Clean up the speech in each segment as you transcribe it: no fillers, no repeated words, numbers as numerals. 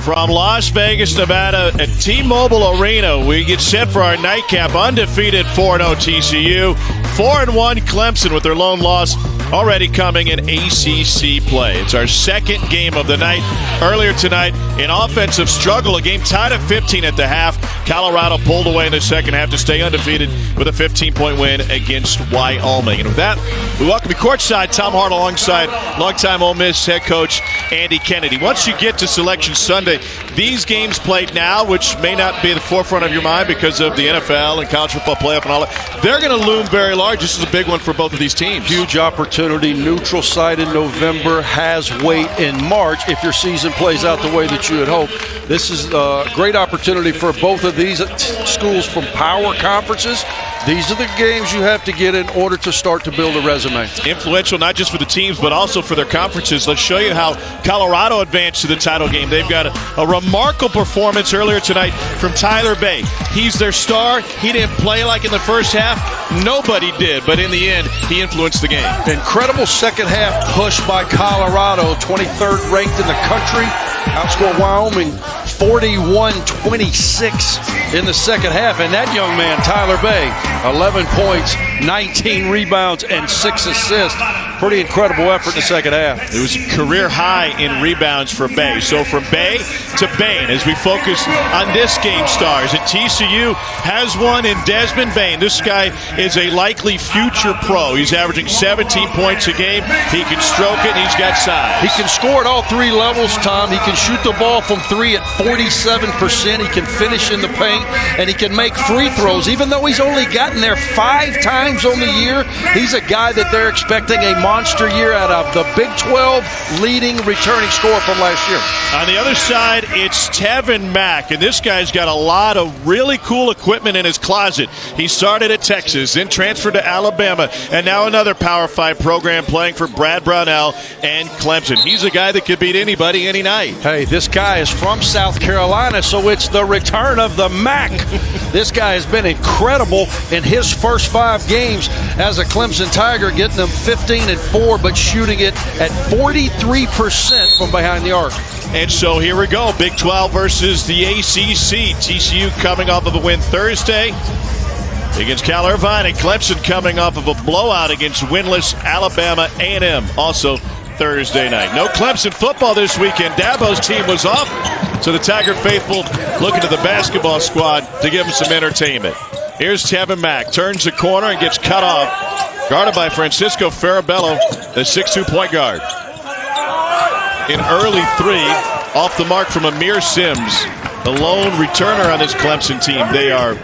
From Las Vegas, Nevada at T-Mobile Arena, we get set for our nightcap. Undefeated 4-0 TCU, 4-1 Clemson with their lone loss already coming in ACC play. It's our second game of the night. Earlier tonight, an offensive struggle, a game tied at 15 at the half. Colorado pulled away in the second half to stay undefeated with a 15-point win against Wyoming. And with that, we welcome you courtside, Tom Hart alongside longtime Ole Miss head coach Andy Kennedy. Once you get to Selection Sunday, these games played now, which may not be at the forefront of your mind because of the NFL and college football playoff and all that, they're going to loom very large. This is a big one for both of these teams. Huge opportunity. Neutral site in November has weight in March if your season plays out the way that you had hoped. This is a great opportunity for both of these schools from power conferences. These are the games you have to get in order to start to build a resume. Influential not just for the teams, but also for their conferences. Let's show you how Colorado advanced to the title game. They've got a remarkable performance earlier tonight from Tyler Bay. He's their star. He didn't play like in the first half. Nobody did, but in the end, he influenced the game. Incredible second half push by Colorado, 23rd ranked in the country. Outscored Wyoming 41-26 in the second half. And that young man, Tyler Bay, 11 points, 19 rebounds, and 6 assists. Pretty incredible effort in the second half. It was a career high in rebounds for Bay. So from Bay to Bain, as we focus on this game stars. And TCU has one in Desmond Bain. This guy is a likely future pro. He's averaging 17 points a game. He can stroke it, and he's got size. He can score at all three levels, Tom. He can shoot the ball from three at 47%. He can finish in the paint, and he can make free throws. Even though he's only gotten there 5 times on the year, he's a guy that they're expecting a monster year out of. The Big 12 leading returning scorer from last year. On the other side, it's Tevin Mack, and this guy's got a lot of really cool equipment in his closet. He started at Texas, then transferred to Alabama, and now another Power 5 program playing for Brad Brownell and Clemson. He's a guy that could beat anybody any night. Hey, this guy is from South Carolina, so it's the return of the Mac. This guy has been incredible in his first 5 games as a Clemson Tiger, getting them 15-4, but shooting it at 43% from behind the arc. And so here we go, Big 12 versus the ACC. TCU coming off of a win Thursday against Cal Irvine, and Clemson coming off of a blowout against winless Alabama A&M, also Thursday night. No Clemson football this weekend. Dabo's team was off, so the Tiger faithful looking to the basketball squad to give them some entertainment. Here's Tevin Mack, turns the corner and gets cut off, guarded by Francisco Farabello, the 6'2" point guard. An early 3 off the mark from Amir Sims, the lone returner on this Clemson team. They are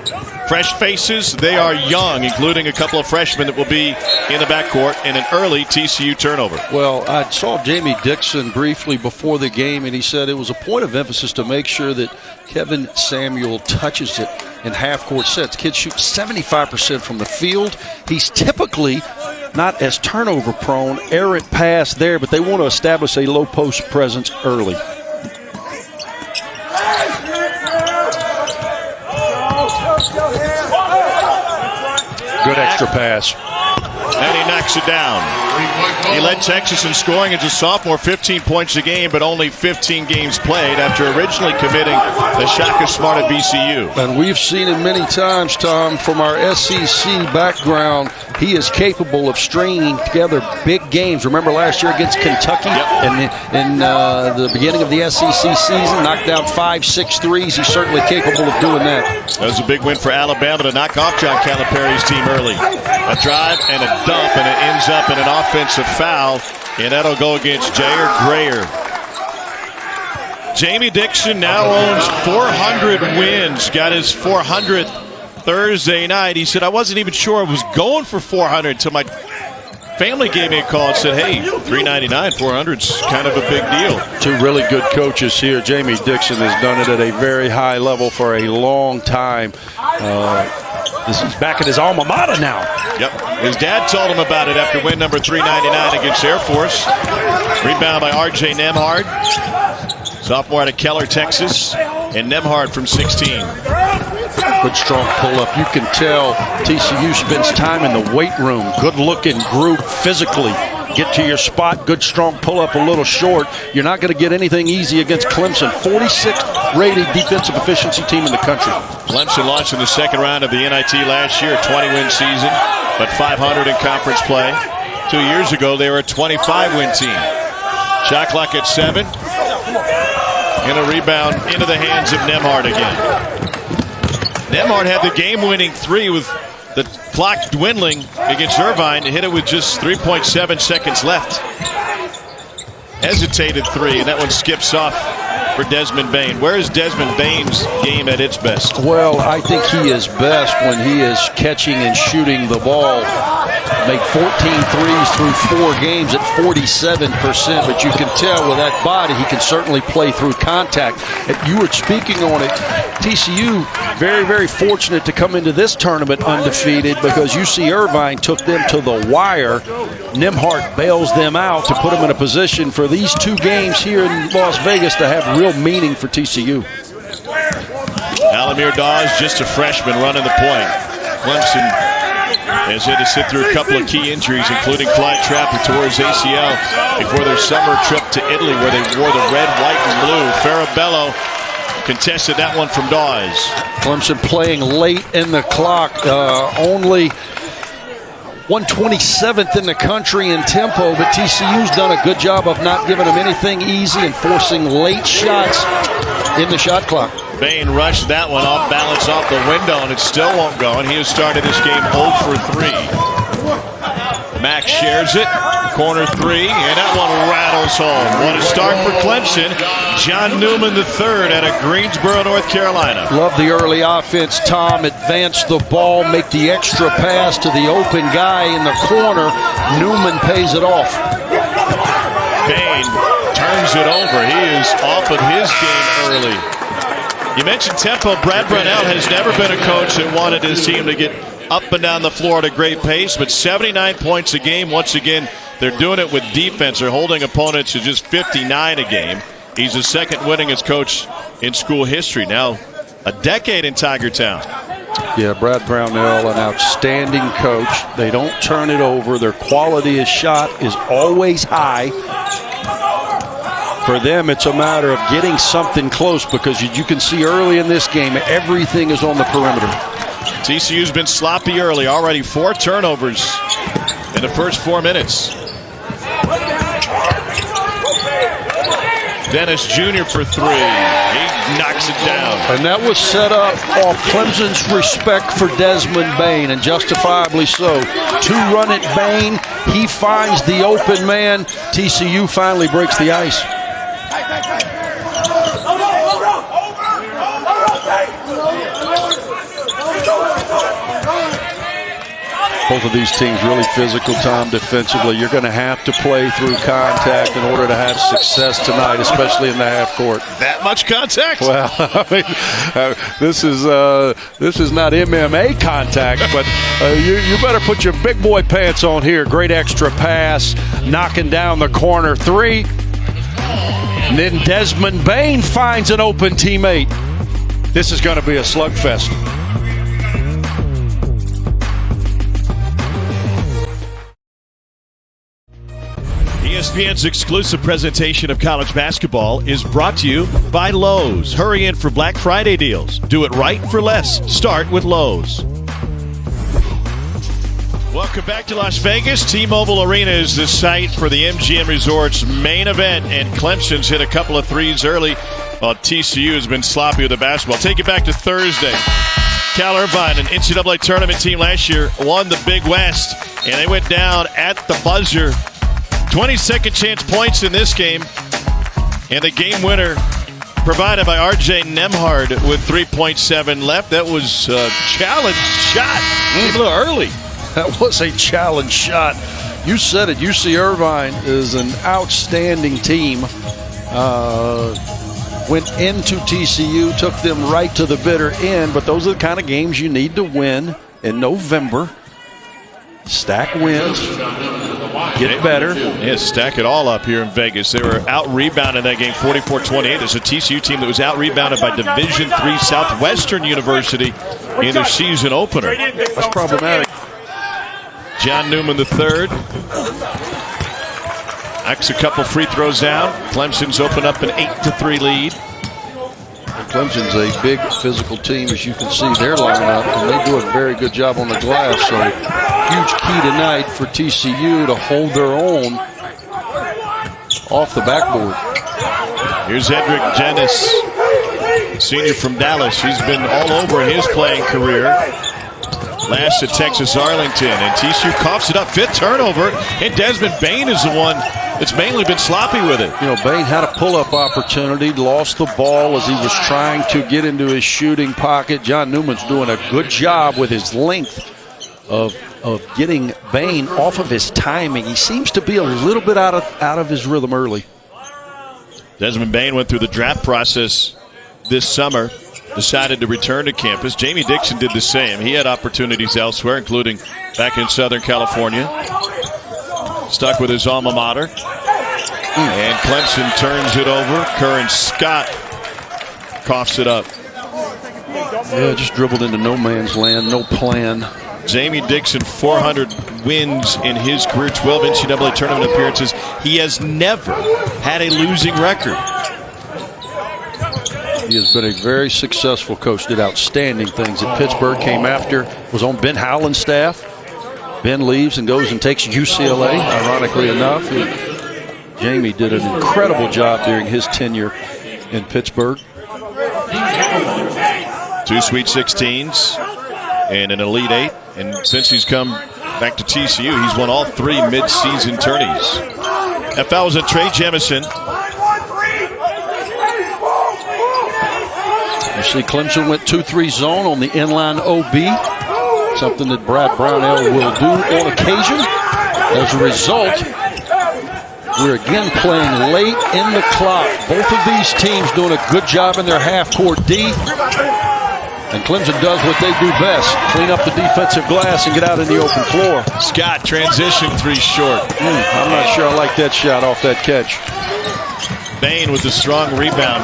fresh faces. They are young, including a couple of freshmen that will be in the backcourt, and an early TCU turnover. Well, I saw Jamie Dixon briefly before the game, and he said it was a point of emphasis to make sure that Kevin Samuel touches it in half-court sets. Kids shoot 75% from the field. He's typically not as turnover-prone, errant pass there, but they want to establish a low-post presence early. Good extra pass. And he knocks it down. He led Texas in scoring as a sophomore, 15 points a game, but only 15 games played after originally committing to Shaka Smart at VCU. And we've seen him many times, Tom, from our SEC background. He is capable of stringing together big games. Remember last year against Kentucky? Yep. in the beginning of the SEC season, knocked down 5-6 threes. He's certainly capable of doing that. That was a big win for Alabama to knock off John Calipari's team early. A drive and a dump, and it ends up in an offensive foul, and that'll go against Jair Grayer. Jamie Dixon now owns 400 wins, got his 400th Thursday night. He said, I wasn't even sure I was going for 400 until my family gave me a call and said, hey, 399, 400's kind of a big deal. 2 really good coaches here. Jamie Dixon has done it at a very high level for a long time. He's back at his alma mater now. Yep. His dad told him about it after win number 399 against Air Force. Rebound by R.J. Nembhard. Sophomore out of Keller, Texas. And Nembhard from 16. Good strong pull-up. You can tell TCU spends time in the weight room. Good-looking group physically. get to your spot, good strong pull-up, a little short. You're not going to get anything easy against Clemson. 46th rated defensive efficiency team in the country. Clemson launched in the second round of the NIT last year, a 20-win season, but 500 in conference play. 2 years ago, they were a 25-win team. Shot clock at 7. And a rebound into the hands of Nembhard again. Nembhard had the game-winning 3 with the clock dwindling against Irvine. Hit it with just 3.7 seconds left. Hesitated 3, and that one skips off for Desmond Bane. Where is Desmond Bane's game at its best? Well, I think he is best when he is catching and shooting the ball. Made 14 threes through 4 games at 47%, but you can tell with that body he can certainly play through contact. You were speaking on it. TCU very, very fortunate to come into this tournament undefeated because UC Irvine took them to the wire. Nembhard bails them out to put them in a position for these 2 games here in Las Vegas to have real meaning for TCU. Alamir Dawes, just a freshman, running the point. Clemson has had to sit through a couple of key injuries, including Clyde Trapp, who tore his ACL before their summer trip to Italy, where they wore the red, white, and blue. Farabello contested that one from Dawes. Clemson playing late in the clock, only 127th in the country in tempo, but TCU's done a good job of not giving them anything easy and forcing late shots in the shot clock. Bane rushed that one off balance off the window, and it still won't go, and he has started this game 0 for 3. Max shares it, corner 3, and that one rattles home. What a start for Clemson. John Newman III out of Greensboro, North Carolina. Love the early offense, Tom. Advance the ball, make the extra pass to the open guy in the corner. Newman pays it off. Bane turns it over. He is off of his game early. You mentioned tempo. Brad Brownell has never been a coach that wanted his team to get up and down the floor at a great pace, but 79 points a game. Once again, they're doing it with defense. They're holding opponents to just 59 a game. He's the second winningest coach in school history. Now, a decade in Tiger Town. Yeah, Brad Brownell, an outstanding coach. They don't turn it over. Their quality of shot is always high. For them, it's a matter of getting something close because you can see early in this game, everything is on the perimeter. TCU's been sloppy early. Already 4 turnovers in the first 4 minutes. Dennis Jr. for 3. He knocks it down. And that was set up off Clemson's respect for Desmond Bane, and justifiably so. 2-run it Bane. He finds the open man. TCU finally breaks the ice. Both of these teams really physical, Tom, defensively. You're going to have to play through contact in order to have success tonight, especially in the half court. That much contact? Well, I mean, this is not MMA contact, but you better put your big boy pants on here. Great extra pass, knocking down the corner 3. And then Desmond Bane finds an open teammate. This is going to be a slugfest. ESPN's exclusive presentation of college basketball is brought to you by Lowe's. Hurry in for Black Friday deals. Do it right for less. Start with Lowe's. Welcome back to Las Vegas. T-Mobile Arena is the site for the MGM Resorts main event, and Clemson's hit a couple of threes early while TCU has been sloppy with the basketball. Take it back to Thursday. Cal Irvine, an NCAA tournament team last year, won the Big West, and they went down at the buzzer. 22nd chance points in this game, and the game winner provided by R.J. Nembhard with 3.7 left. That was a challenge shot. A little early. That was a challenge shot. You said it. UC Irvine is an outstanding team. Went into TCU, took them right to the bitter end, but those are the kind of games you need to win in November. Stack wins. Get better. Yeah, stack it all up here in Vegas. They were out-rebounded that game 44-28. There's a TCU team that was out-rebounded by Division III Southwestern University in their season opener. That's problematic. John Newman III. Knocks a couple free throws down. Clemson's opened up an 8-3 lead. Clemson's a big physical team, as you can see their lineup, and they do a very good job on the glass. So huge key tonight for TCU to hold their own off the backboard. Here's Edric Dennis, senior from Dallas. He's been all over in his playing career. Last at Texas Arlington, and TCU coughs it up. 5th turnover, and Desmond Bain is the one that's mainly been sloppy with it. You know, Bain had a pull-up opportunity, lost the ball as he was trying to get into his shooting pocket. John Newman's doing a good job with his length of getting Bain off of his timing. He seems to be a little bit out of his rhythm early. Desmond Bain went through the draft process this summer, decided to return to campus. Jamie Dixon did the same. He had opportunities elsewhere, including back in Southern California. Stuck with his alma mater. And Clemson turns it over. Curran Scott coughs it up. Yeah, just dribbled into no man's land, no plan. Jamie Dixon, 400 wins in his career, 12 NCAA tournament appearances. He has never had a losing record. He has been a very successful coach, did outstanding things at Pittsburgh, came after, was on Ben Howland's staff. Ben leaves and goes and takes UCLA, ironically enough. Jamie did an incredible job during his tenure in Pittsburgh. 2 Sweet 16s and an Elite 8. And since he's come back to TCU, he's won all 3 mid-season tourneys. That foul was on Trey Jemison. You see Clemson went 2-3 zone on the inline OB, something that Brad Brownell will do on occasion. As a result, we're again playing late in the clock. Both of these teams doing a good job in their half-court D. And Clemson does what they do best, clean up the defensive glass and get out in the open floor. Scott, transition 3 short. I'm not sure I like that shot off that catch. Bain with the strong rebound.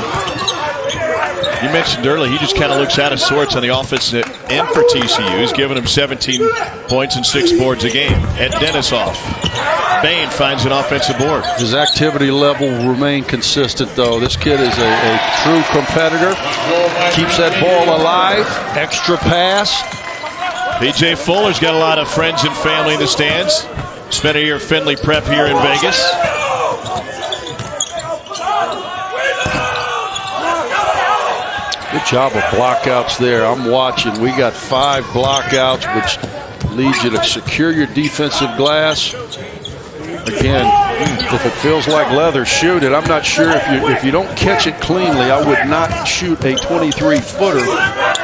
You mentioned earlier, he just kind of looks out of sorts on the offensive end for TCU. He's given him 17 points and 6 boards a game. Ed Dennis off. Bain finds an offensive board. His activity level will remain consistent, though. This kid is a true competitor. Keeps that ball alive. Extra pass. P.J. Fuller's got a lot of friends and family in the stands. Spent a year at Findlay Prep here in Vegas. Good job of blockouts there. I'm watching. We got 5 blockouts, which leads you to secure your defensive glass. Again, if it feels like leather, shoot it. I'm not sure if you don't catch it cleanly, I would not shoot a 23-footer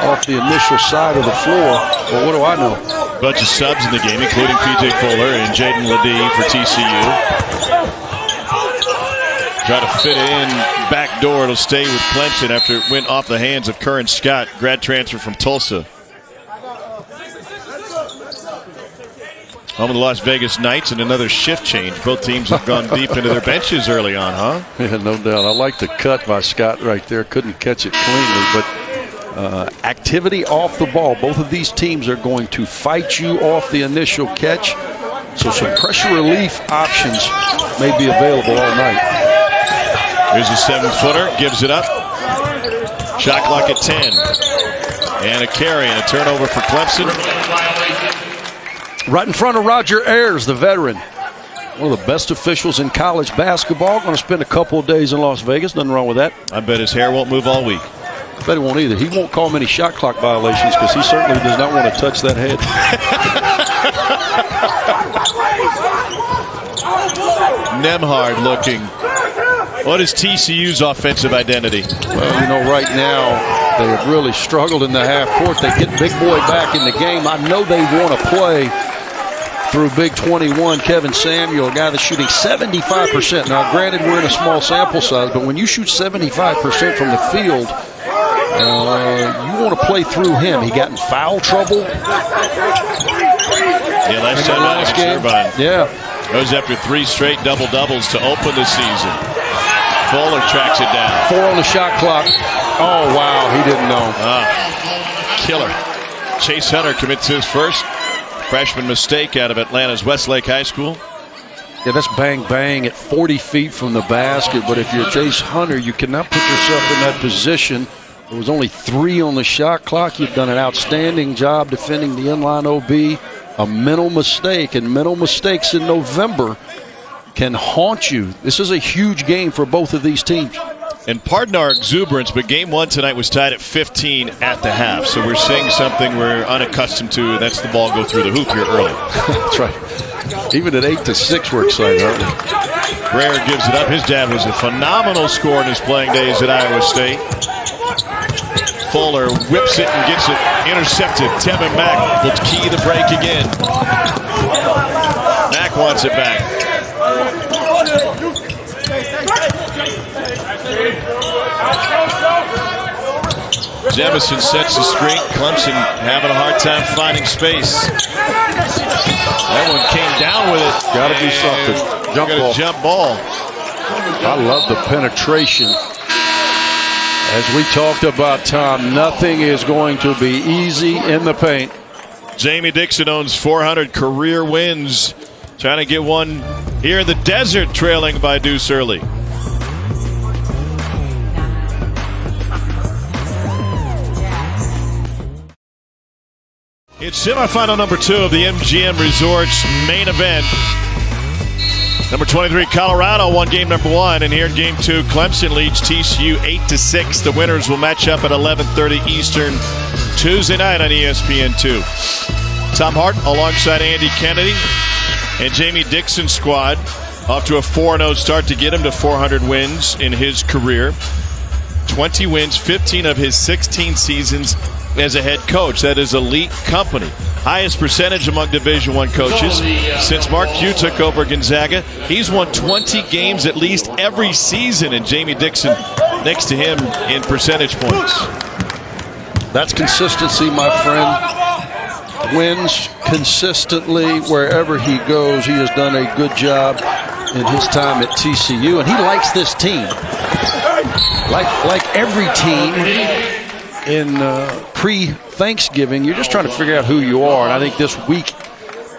off the initial side of the floor. Well, what do I know? Bunch of subs in the game, including P.J. Fuller and Jaden Ledee for TCU. Try to fit it in back door. It'll stay with Clemson after it went off the hands of Curran Scott, grad transfer from Tulsa. Home of the Las Vegas Knights and another shift change. Both teams have gone deep into their benches early on, huh? Yeah, no doubt. I like the cut by Scott right there. Couldn't catch it cleanly, but activity off the ball. Both of these teams are going to fight you off the initial catch. So some pressure relief options may be available all night. Here's a 7-footer, gives it up. Shot clock at 10. And a carry and a turnover for Clemson. Right in front of Roger Ayers, the veteran. One of the best officials in college basketball. Going to spend a couple of days in Las Vegas. Nothing wrong with that. I bet his hair won't move all week. I bet he won't either. He won't call many shot clock violations because he certainly does not want to touch that head. Nemhard looking. What is TCU's offensive identity? Well, you know, right now they have really struggled in the half court. They get Big Boy back in the game. I know they want to play through Big 21, Kevin Samuel, a guy that's shooting 75%. Now, granted, we're in a small sample size, but when you shoot 75% from the field, you want to play through him. He got in foul trouble. Yeah, last time out against Irvine. Yeah. Goes after 3 straight double-doubles to open the season. Fuller tracks it down. 4 on the shot clock. Oh, wow, he didn't know. Killer. Chase Hunter commits his first freshman mistake out of Atlanta's Westlake High School. Yeah, that's bang, bang at 40 feet from the basket. But if you're Jace Hunter, you cannot put yourself in that position. There was only 3 on the shot clock. You've done an outstanding job defending the inline OB. A mental mistake, and mental mistakes in November can haunt you. This is a huge game for both of these teams. And pardon our exuberance, but game 1 tonight was tied at 15 at the half. So we're seeing something we're unaccustomed to. That's the ball go through the hoop here early. That's right. Even at 8-6, we're excited, aren't we? Greer gives it up. His dad was a phenomenal scorer in his playing days at Iowa State. Fuller whips it and gets it intercepted. Tevin Mack will key the break again. Mack wants it back. Jefferson sets the screen. Clemson having a hard time finding space. That one came down with it. Got to be something. Jump ball. I love the penetration. As we talked about, Tom, nothing is going to be easy in the paint. Jamie Dixon owns 400 career wins. Trying to get one here in the desert, trailing by Deuce Early. It's semifinal number 2 of the MGM Resorts main event. Number 23, Colorado won game number 1, and here in game 2, Clemson leads TCU 8-6. The winners will match up at 11:30 Eastern Tuesday night on ESPN2. Tom Hart alongside Andy Kennedy and Jamie Dixon's squad off to a 4-0 start to get him to 400 wins in his career. 20 wins, 15 of his 16 seasons as a head coach. That is elite company. Highest percentage among Division I coaches. Since Mark Pugh took over Gonzaga, he's won 20 games at least every season, and Jamie Dixon next to him in percentage points. That's consistency, my friend. Wins consistently wherever he goes. He has done a good job in his time at TCU, and he likes this team. Like every team in pre-Thanksgiving, you're just trying to figure out who you are. And I think this week,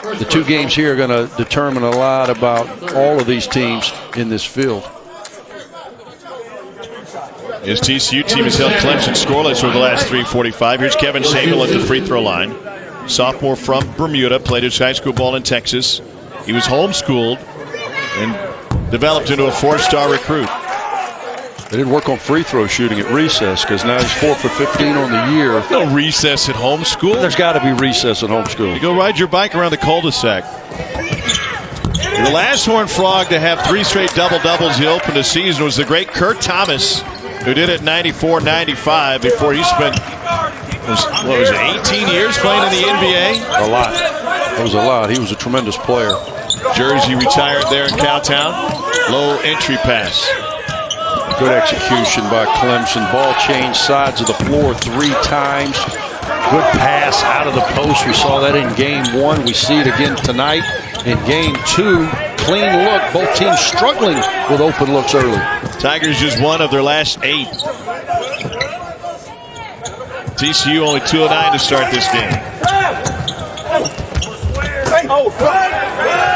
the 2 games here are going to determine a lot about all of these teams in this field. His TCU team has held Clemson scoreless over the last 3:45. Here's Kevin Samuel at the free throw line. Sophomore from Bermuda, played his high school ball in Texas. He was homeschooled and developed into a 4-star recruit. They didn't work on free throw shooting at recess because now he's 4 for 15 on the year. No recess at homeschool. There's got to be recess at homeschool. You go ride your bike around the cul-de-sac. The last Horned Frog to have 3 straight double-doubles he opened the season was the great Kurt Thomas, who did it 94-95 before he spent, 18 years playing in the NBA? A lot. That was a lot. He was a tremendous player. Jersey retired there in Cowtown. Low entry pass. Good execution by Clemson. Ball changed sides of the floor 3 times. Good pass out of the post. We saw that in game 1. We see it again tonight in game 2. Clean look. Both teams struggling with open looks early. Tigers just 1 of their last 8. TCU only 2 of 9 to start this game.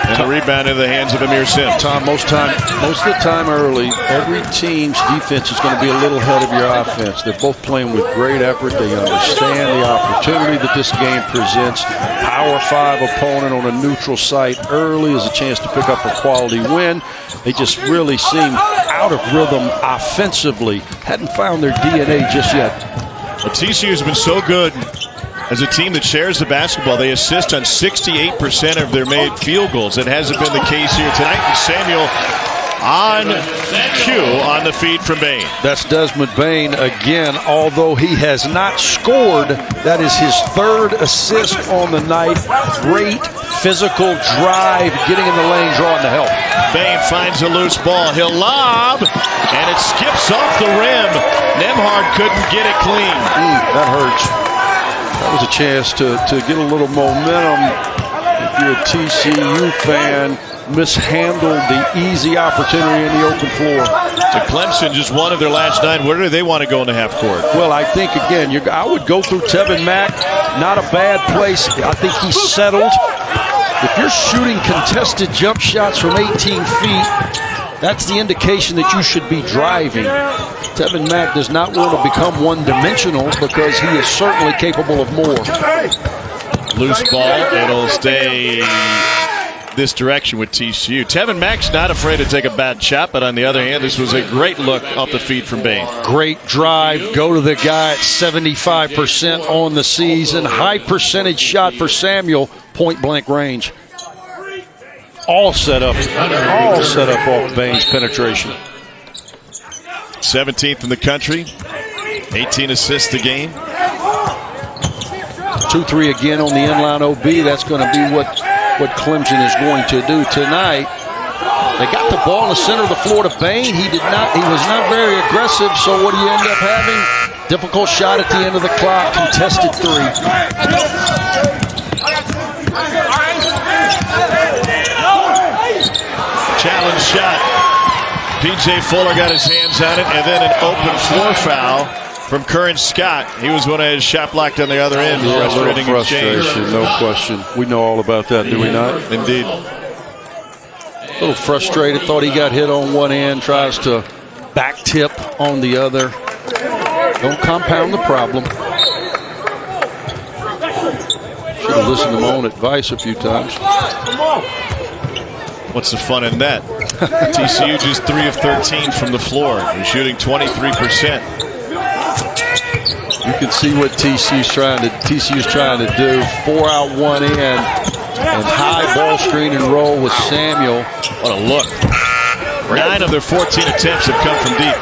And a rebound into the hands of Amir Sims. Tom, most of the time early, every team's defense is going to be a little ahead of your offense. They're both playing with great effort. They understand the opportunity that this game presents. Power 5 opponent on a neutral site early is a chance to pick up a quality win. They just really seem out of rhythm offensively. Hadn't found their DNA just yet. But TCU has been so good as a team that shares the basketball. They assist on 68% of their made field goals. That hasn't been the case here tonight. And Samuel on cue on the feed from Bain. That's Desmond Bain again, although he has not scored. That is his 3rd assist on the night. Great physical drive, getting in the lane, drawing the help. Bain finds a loose ball. He'll lob, and it skips off the rim. Nembhard couldn't get it clean. That hurts. That was a chance to get a little momentum. If you're a TCU fan, mishandled the easy opportunity in the open floor. So Clemson just 1 of their last 9. Where do they want to go in the half court? Well, I think, again, I would go through Tevin Mack. Not a bad place. I think he's settled. If you're shooting contested jump shots from 18 feet, that's the indication that you should be driving. Tevin Mack does not want to become one-dimensional because he is certainly capable of more. Loose ball. It'll stay this direction with TCU. Tevin Mack's not afraid to take a bad shot, but on the other hand, this was a great look off the feed from Bain. Great drive. Go to the guy at 75% on the season. High percentage shot for Samuel. Point-blank range. All set up off Bain's penetration. 17th in the country. 18 assists a game. 2-3 again on the inline OB. That's going to be what Clemson is going to do tonight. They got the ball in the center of the floor to Bain. He was not very aggressive, so what do you end up having? Difficult shot at the end of the clock. Contested three. Challenge shot. P.J. Fuller got his hands on it, and then an open floor foul from Curran Scott. He was one of his shot blocked on the other end. Yeah, frustration, no question. We know all about that, do we not? Indeed. A little frustrated, thought he got hit on one end, tries to back tip on the other. Don't compound the problem. Should have listened to my own advice a few times. What's the fun in that? TCU just 3 of 13 from the floor. They're shooting 23%. You can see what TCU's trying to do. 4 out, 1 in, and high ball screen and roll with Samuel. What a look. 9 of their 14 attempts have come from deep.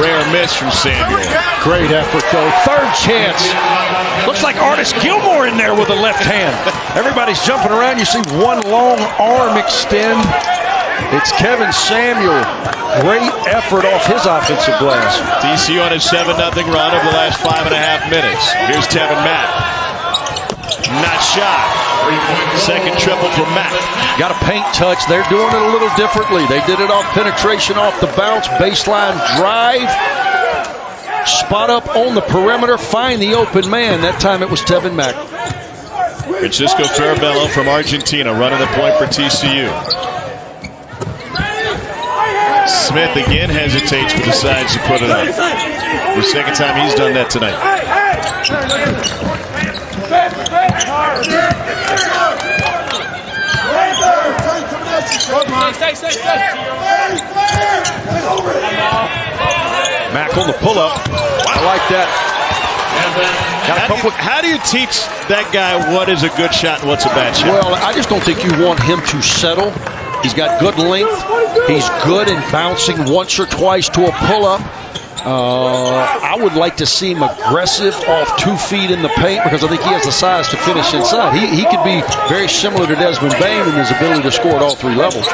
Rare miss from Samuel. Great effort, though. Third chance. Looks like Artis Gilmore in there with a left hand. Everybody's jumping around. You see one long arm extend. It's Kevin Samuel. Great effort off his offensive glass. TCU on a 7-0 run over the last 5.5 minutes. Here's Tevin Mack. Not shot. Second triple for Mack. Got a paint touch. They're doing it a little differently. They did it off penetration, off the bounce, baseline drive. Spot up on the perimeter, find the open man. That time it was Tevin Mack. Francisco Farabello from Argentina running the point for TCU. Smith again hesitates but decides to put it up. The second time he's done that tonight. Mack on the pull-up. I like that. How do you teach that guy what is a good shot and what's a bad shot? Well, I just don't think you want him to settle. He's got good length. He's good in bouncing once or twice to a pull-up. I would like to see him aggressive off 2 feet in the paint because I think he has the size to finish inside. He could be very similar to Desmond Bain in his ability to score at all 3 levels.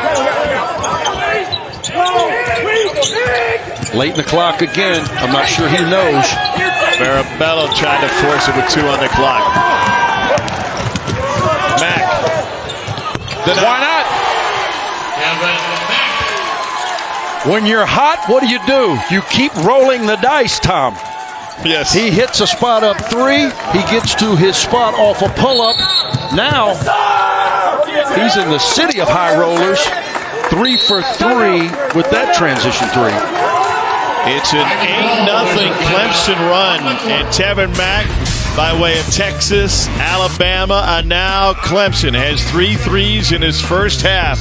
Late in the clock again. I'm not sure he knows. Farabello tried to force it with 2 on the clock. Mack. Why not? When you're hot, what do? You keep rolling the dice, Tom. Yes. He hits a spot up 3. He gets to his spot off a pull-up. Now, he's in the city of high rollers. 3 for 3 with that transition 3. It's an 8-0 Clemson run, and Tevin Mack, by way of Texas, Alabama, and now Clemson has 3 threes in his first half.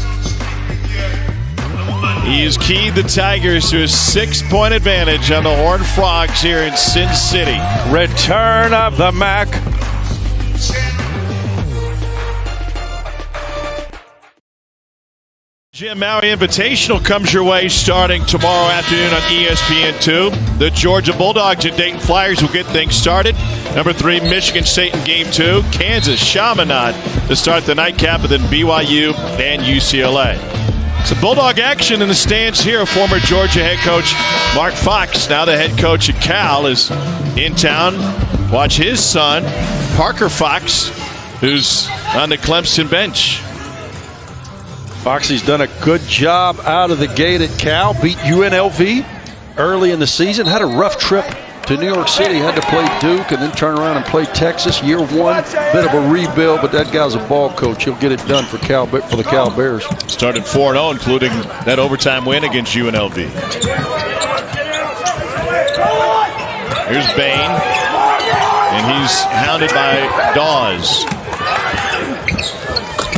He has keyed the Tigers to a 6-point advantage on the Horned Frogs here in Sin City. Return of the Mack. Jim Maui Invitational comes your way starting tomorrow afternoon on ESPN2. The Georgia Bulldogs and Dayton Flyers will get things started. Number 3, Michigan State in Game 2. Kansas Chaminade to start the nightcap, and then BYU and UCLA. Some Bulldog action in the stands here. Former Georgia head coach Mark Fox, now the head coach at Cal, is in town. Watch his son, Parker Fox, who's on the Clemson bench. Foxy's done a good job out of the gate at Cal. Beat UNLV early in the season. Had a rough trip to to New York City, had to play Duke and then turn around and play Texas. Year one, bit of a rebuild, but that guy's a ball coach. He'll get it done for the Cal Bears. Started 4-0, including that overtime win against UNLV. Here's Bain, and he's hounded by Dawes.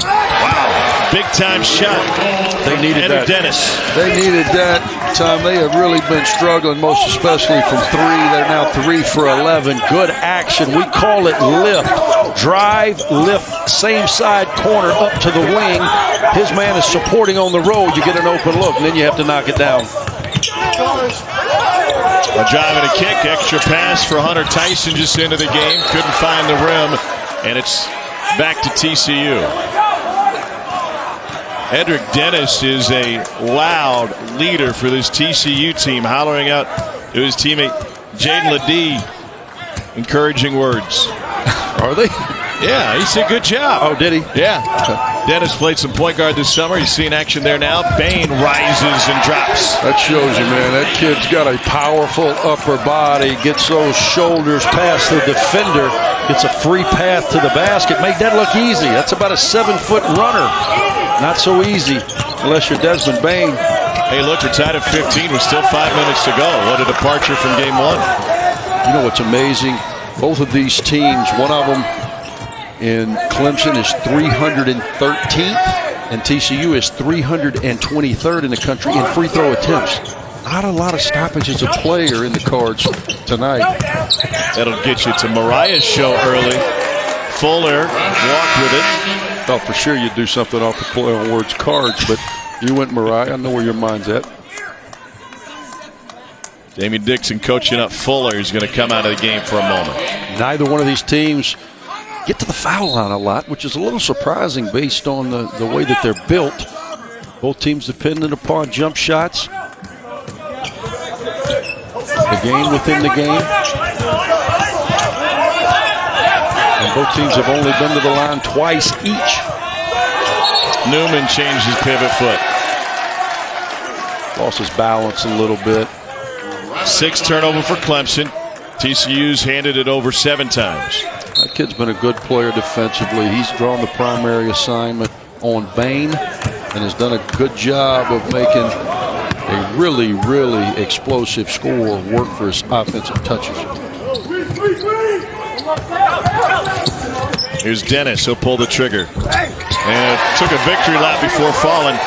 Wow, big-time shot. They needed that. Dennis. They needed that time. They have really been struggling, most especially from three. They're now 3 for 11. Good action. We call it lift. Drive, lift, same side corner up to the wing. His man is supporting on the road. You get an open look, and then you have to knock it down. A drive and a kick. Extra pass for Hunter Tyson just into the game. Couldn't find the rim, and it's back to TCU. Edric Dennis is a loud leader for this TCU team, hollering out to his teammate Jaden Ledee encouraging words. Are they? Yeah, he said good job. Oh, did he? Yeah. Dennis played some point guard this summer. He's seeing action there now. Bain rises and drops. That shows you, man. That kid's got a powerful upper body. Gets those shoulders past the defender. Gets a free path to the basket. Made that look easy. That's about a 7-foot runner. Not so easy unless you're Desmond Bain. Hey, look, we're tied at 15 with still 5 minutes to go. What a departure from game one. You know what's amazing? Both of these teams, one of them in Clemson is 313th, and TCU is 323rd in the country in free throw attempts. Not a lot of stoppages of player in the cards tonight. That'll get you to Mariah's show early. Fuller walked with it. Thought for sure you'd do something off the play on words cards, but you went Mariah. I know where your mind's at. Jamie Dixon coaching up Fuller. He's going to come out of the game for a moment. Neither one of these teams get to the foul line a lot, which is a little surprising based on the way that they're built. Both teams dependent upon jump shots. The game within the game. And both teams have only been to the line twice each. Newman changed his pivot foot. Lost his balance a little bit. 6 turnover for Clemson. TCU's handed it over 7 times. That kid's been a good player defensively. He's drawn the primary assignment on Bain and has done a good job of making a really, really explosive score work for his offensive touches. Here's Dennis. He'll pull the trigger. And took a victory lap before falling.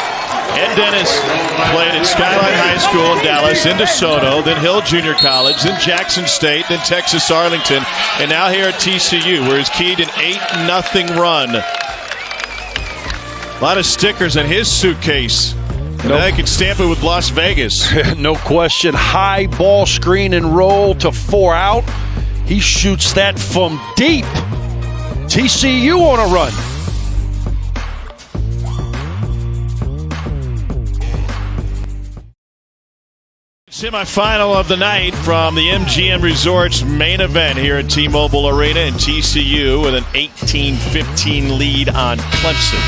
Ed Dennis played at Skyline High School in Dallas, in DeSoto, then Hill Junior College, then Jackson State, then Texas Arlington, and now here at TCU, where he's keyed an 8-0 run. A lot of stickers in his suitcase. And I can stamp it with Las Vegas. No question. High ball screen and roll to 4 out. He shoots that from deep. TCU on a run. Semifinal of the night from the MGM Resorts main event here at T-Mobile Arena, and TCU with an 18-15 lead on Clemson.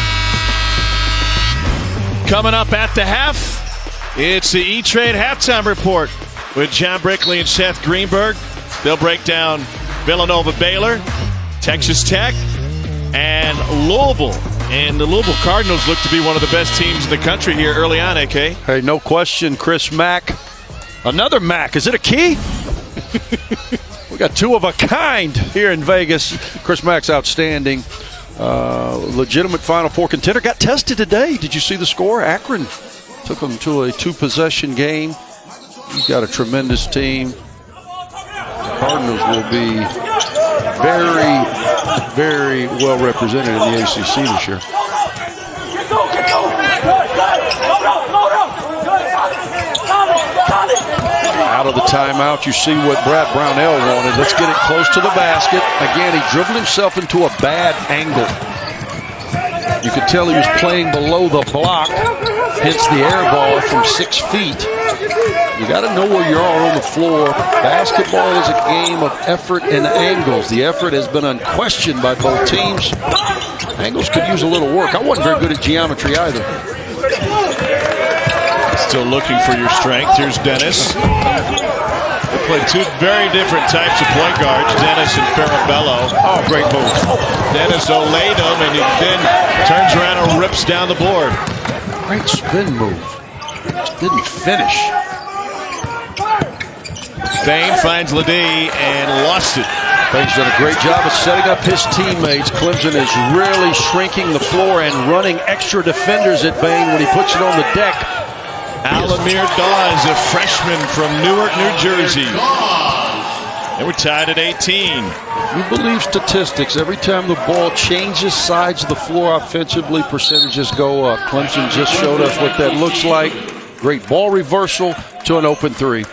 Coming up at the half, it's the E-Trade halftime report with John Brickley and Seth Greenberg. They'll break down Villanova Baylor, Texas Tech, and Louisville. And the Louisville Cardinals look to be one of the best teams in the country here early on, AK. Hey, no question, Chris Mack. Another Mack. Is it a key? We got 2 of a kind here in Vegas. Chris Mack's outstanding. Legitimate Final Four contender. Got tested today. Did you see the score? Akron took them to a 2-possession game. He's got a tremendous team. The Cardinals will be very, very well represented in the ACC this year. Out of the timeout, you see what Brad Brownell wanted. Let's get it close to the basket. Again, he dribbled himself into a bad angle. You could tell he was playing below the block, hence the air ball from 6 feet. You got to know where you are on the floor. Basketball is a game of effort and angles. The effort has been unquestioned by both teams. Angles could use a little work. I wasn't very good at geometry either. Still looking for your strength. Here's Dennis. Exactly. Two very different types of point guards, Dennis and Farabello. Oh, great move. Dennis olayed him, and he then turns around and rips down the board. Great spin move. Just didn't finish. Bain finds Ledee and lost it. Bain's done a great job of setting up his teammates. Clemson is really shrinking the floor and running extra defenders at Bain when he puts it on the deck. Alamir Dawes, a freshman from Newark, New Jersey. And we're tied at 18. You believe statistics. Every time the ball changes sides of the floor offensively, percentages go up. Clemson just showed us what that looks like. Great ball reversal to an open three.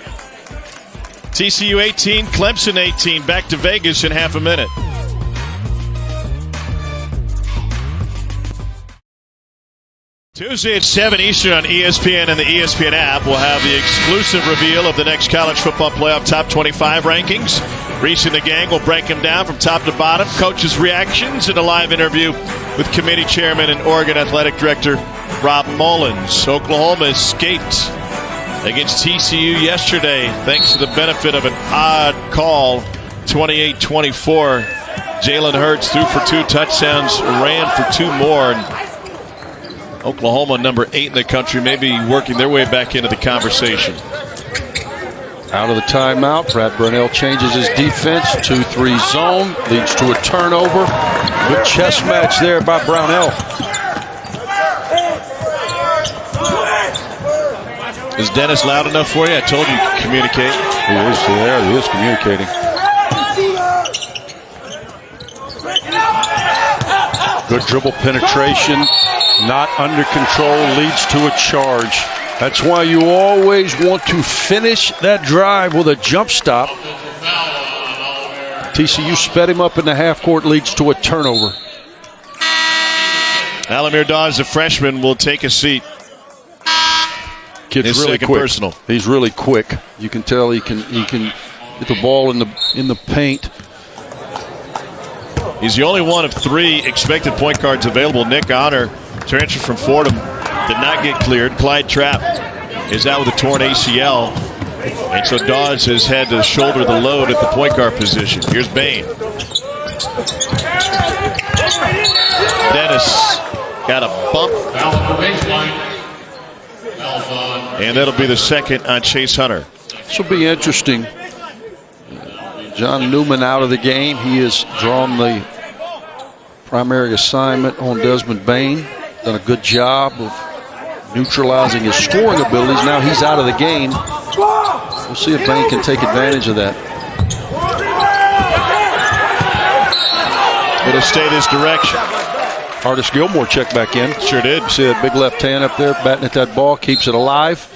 TCU 18, Clemson 18. Back to Vegas in half a minute. Tuesday at 7 Eastern on ESPN and the ESPN app. We'll have the exclusive reveal of the next college football playoff top 25 rankings. Reese and the gang will break them down from top to bottom. Coaches' reactions and a live interview with committee chairman and Oregon athletic director Rob Mullins. Oklahoma escaped against TCU yesterday thanks to the benefit of an odd call, 28-24. Jalen Hurts threw for 2 touchdowns, ran for 2 more. And Oklahoma, number 8 in the country, may be working their way back into the conversation. Out of the timeout, Brad Burnell changes his defense. 2-3 zone, leads to a turnover. Good chess match there by Brownell. Is Dennis loud enough for you? I told you to communicate. He is there. He is communicating. Good dribble penetration. Not under control. Leads to a charge. That's why you always want to finish that drive with a jump stop. TCU sped him up in the half court. Leads to a turnover. Alamir Dawes, a freshman, will take a seat. Kid's really quick. Personal. He's really quick. You can tell he can get the ball in the paint. He's the only one of 3 expected point guards available. Nick Honor, transfer from Fordham, did not get cleared. Clyde Trapp is out with a torn ACL. And so Dawes has had to shoulder the load at the point guard position. Here's Bain. Dennis got a bump. And that'll be the second on Chase Hunter. This will be interesting. John Newman out of the game. He has drawn the primary assignment on Desmond Bain. Done a good job of neutralizing his scoring abilities. Now he's out of the game. We'll see if Bain can take advantage of that. It'll stay this direction. Artis Gilmore checked back in. Sure did. You see that big left hand up there batting at that ball, keeps it alive.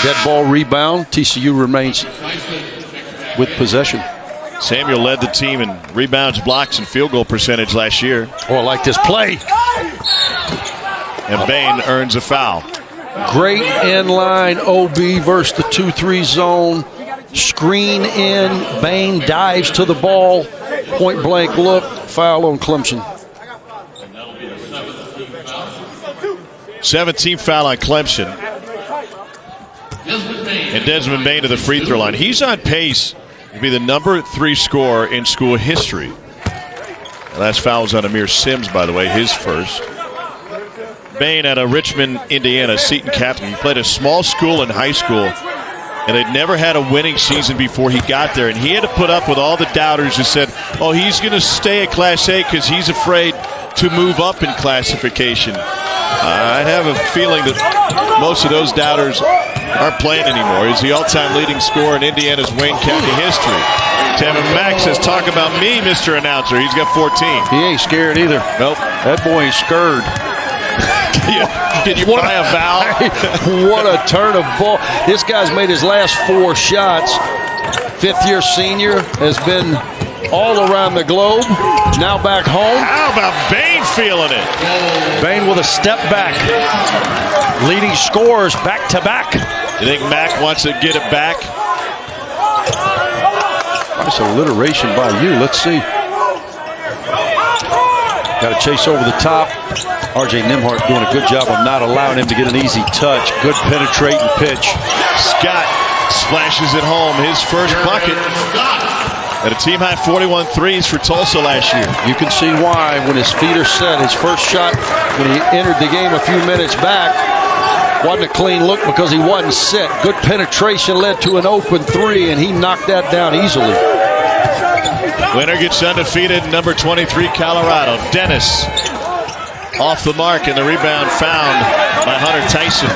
Dead ball rebound. TCU remains with possession. Samuel led the team in rebounds, blocks, and field goal percentage last year. Oh, I like this play. And Bain earns a foul. Great in-line OB versus the 2-3 zone. Screen in. Bain dives to the ball. Point blank look. Foul on Clemson. 17th foul on Clemson. And Desmond Bain to the free throw line. He's on pace to be the number 3 scorer in school history. The last foul was on Amir Sims, by the way, his first. Bain out of Richmond, Indiana, Seton captain. He played a small school in high school, and they'd never had a winning season before he got there. And he had to put up with all the doubters who said, oh, he's going to stay at Class A because he's afraid to move up in classification. I have a feeling that most of those doubters aren't playing anymore. He's the all-time leading scorer in Indiana's Wayne County history. Tevin Mack says, talk about me, Mr. Announcer. He's got 14. He ain't scared either. Nope. That boy ain't scared. Can you buy a foul? What a turn of ball. This guy's made his last 4 shots. 5th-year senior has been all around the globe. Now back home. How about Bain feeling it? Bain with a step back. Leading scorers back-to-back. You think Mack wants to get it back? Nice alliteration by you. Let's see. Got to chase over the top. R.J. Nimhart doing a good job of not allowing him to get an easy touch. Good penetrating pitch. Scott splashes it home. His first bucket at a team-high 41 threes for Tulsa last year. You can see why when his feet are set. His first shot when he entered the game a few minutes back wasn't a clean look because he wasn't set. Good penetration led to an open three, and he knocked that down easily. Winner gets undefeated, number 23, Colorado. Dennis off the mark, and the rebound found by Hunter Tyson.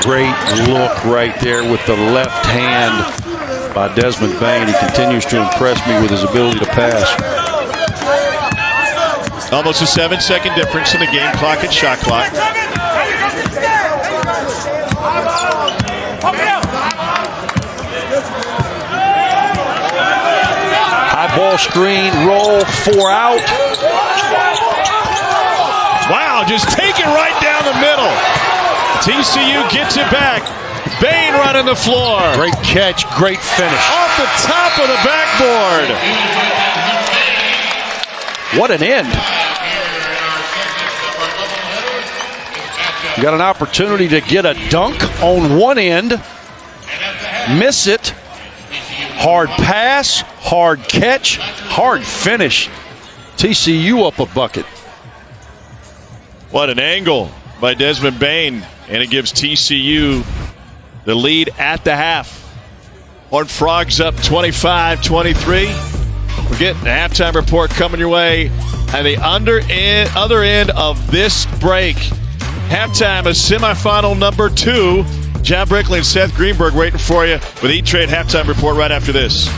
Great look right there with the left hand by Desmond Bain. He continues to impress me with his ability to pass. Almost a 7-second difference in the game clock and shot clock. High ball screen, roll, 4 out. Wow, just take it right down the middle. TCU gets it back. Bain running the floor. Great catch, great finish. Off the top of the backboard. What an end. You got an opportunity to get a dunk on one end. Miss it. Hard pass, hard catch, hard finish. TCU up a bucket. What an angle by Desmond Bain, and it gives TCU the lead at the half. Horned Frogs up 25-23. We're getting the halftime report coming your way at the other end of this break. Halftime is semifinal number 2. John Brickley and Seth Greenberg waiting for you with E-Trade halftime report right after this.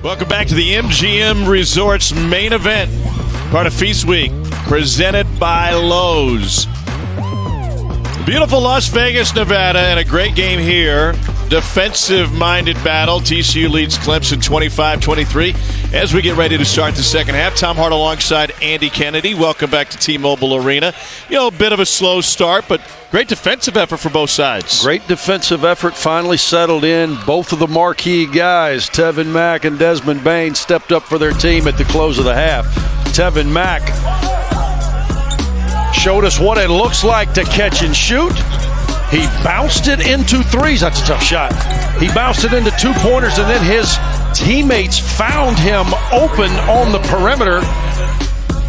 Welcome back to the MGM Resorts main event, part of Feast Week, presented by Lowe's. Beautiful Las Vegas, Nevada, and a great game here. Defensive-minded battle. TCU leads Clemson 25-23 as we get ready to start the second half. Tom Hart alongside Andy Kennedy. Welcome back to T-Mobile Arena. You know, a bit of a slow start, but great defensive effort for both sides. Great defensive effort finally settled in. Both of the marquee guys, Tevin Mack and Desmond Bain, stepped up for their team at the close of the half. Tevin Mack showed us what it looks like to catch and shoot. He bounced it into threes. That's a tough shot. He bounced it into 2-pointers, and then his teammates found him open on the perimeter.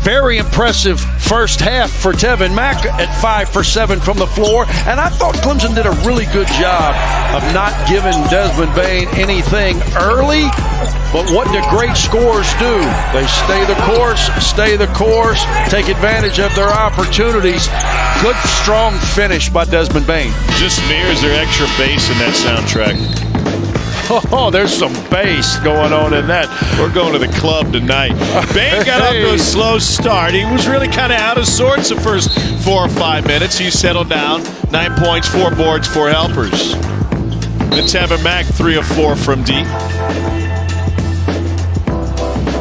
Very impressive first half for Tevin Mack at 5 for 7 from the floor. And I thought Clemson did a really good job of not giving Desmond Bain anything early. But what do great scorers do? They stay the course, take advantage of their opportunities. Good, strong finish by Desmond Bain. Just mirrors their extra bass in that soundtrack. Oh, there's some bass going on in that. We're going to the club tonight. Bain got off to a slow start. He was really kind of out of sorts the first 4 or 5 minutes. He settled down. 9 points, 4 boards, 4 helpers. Then Tevin Mack, 3 of 4 from deep.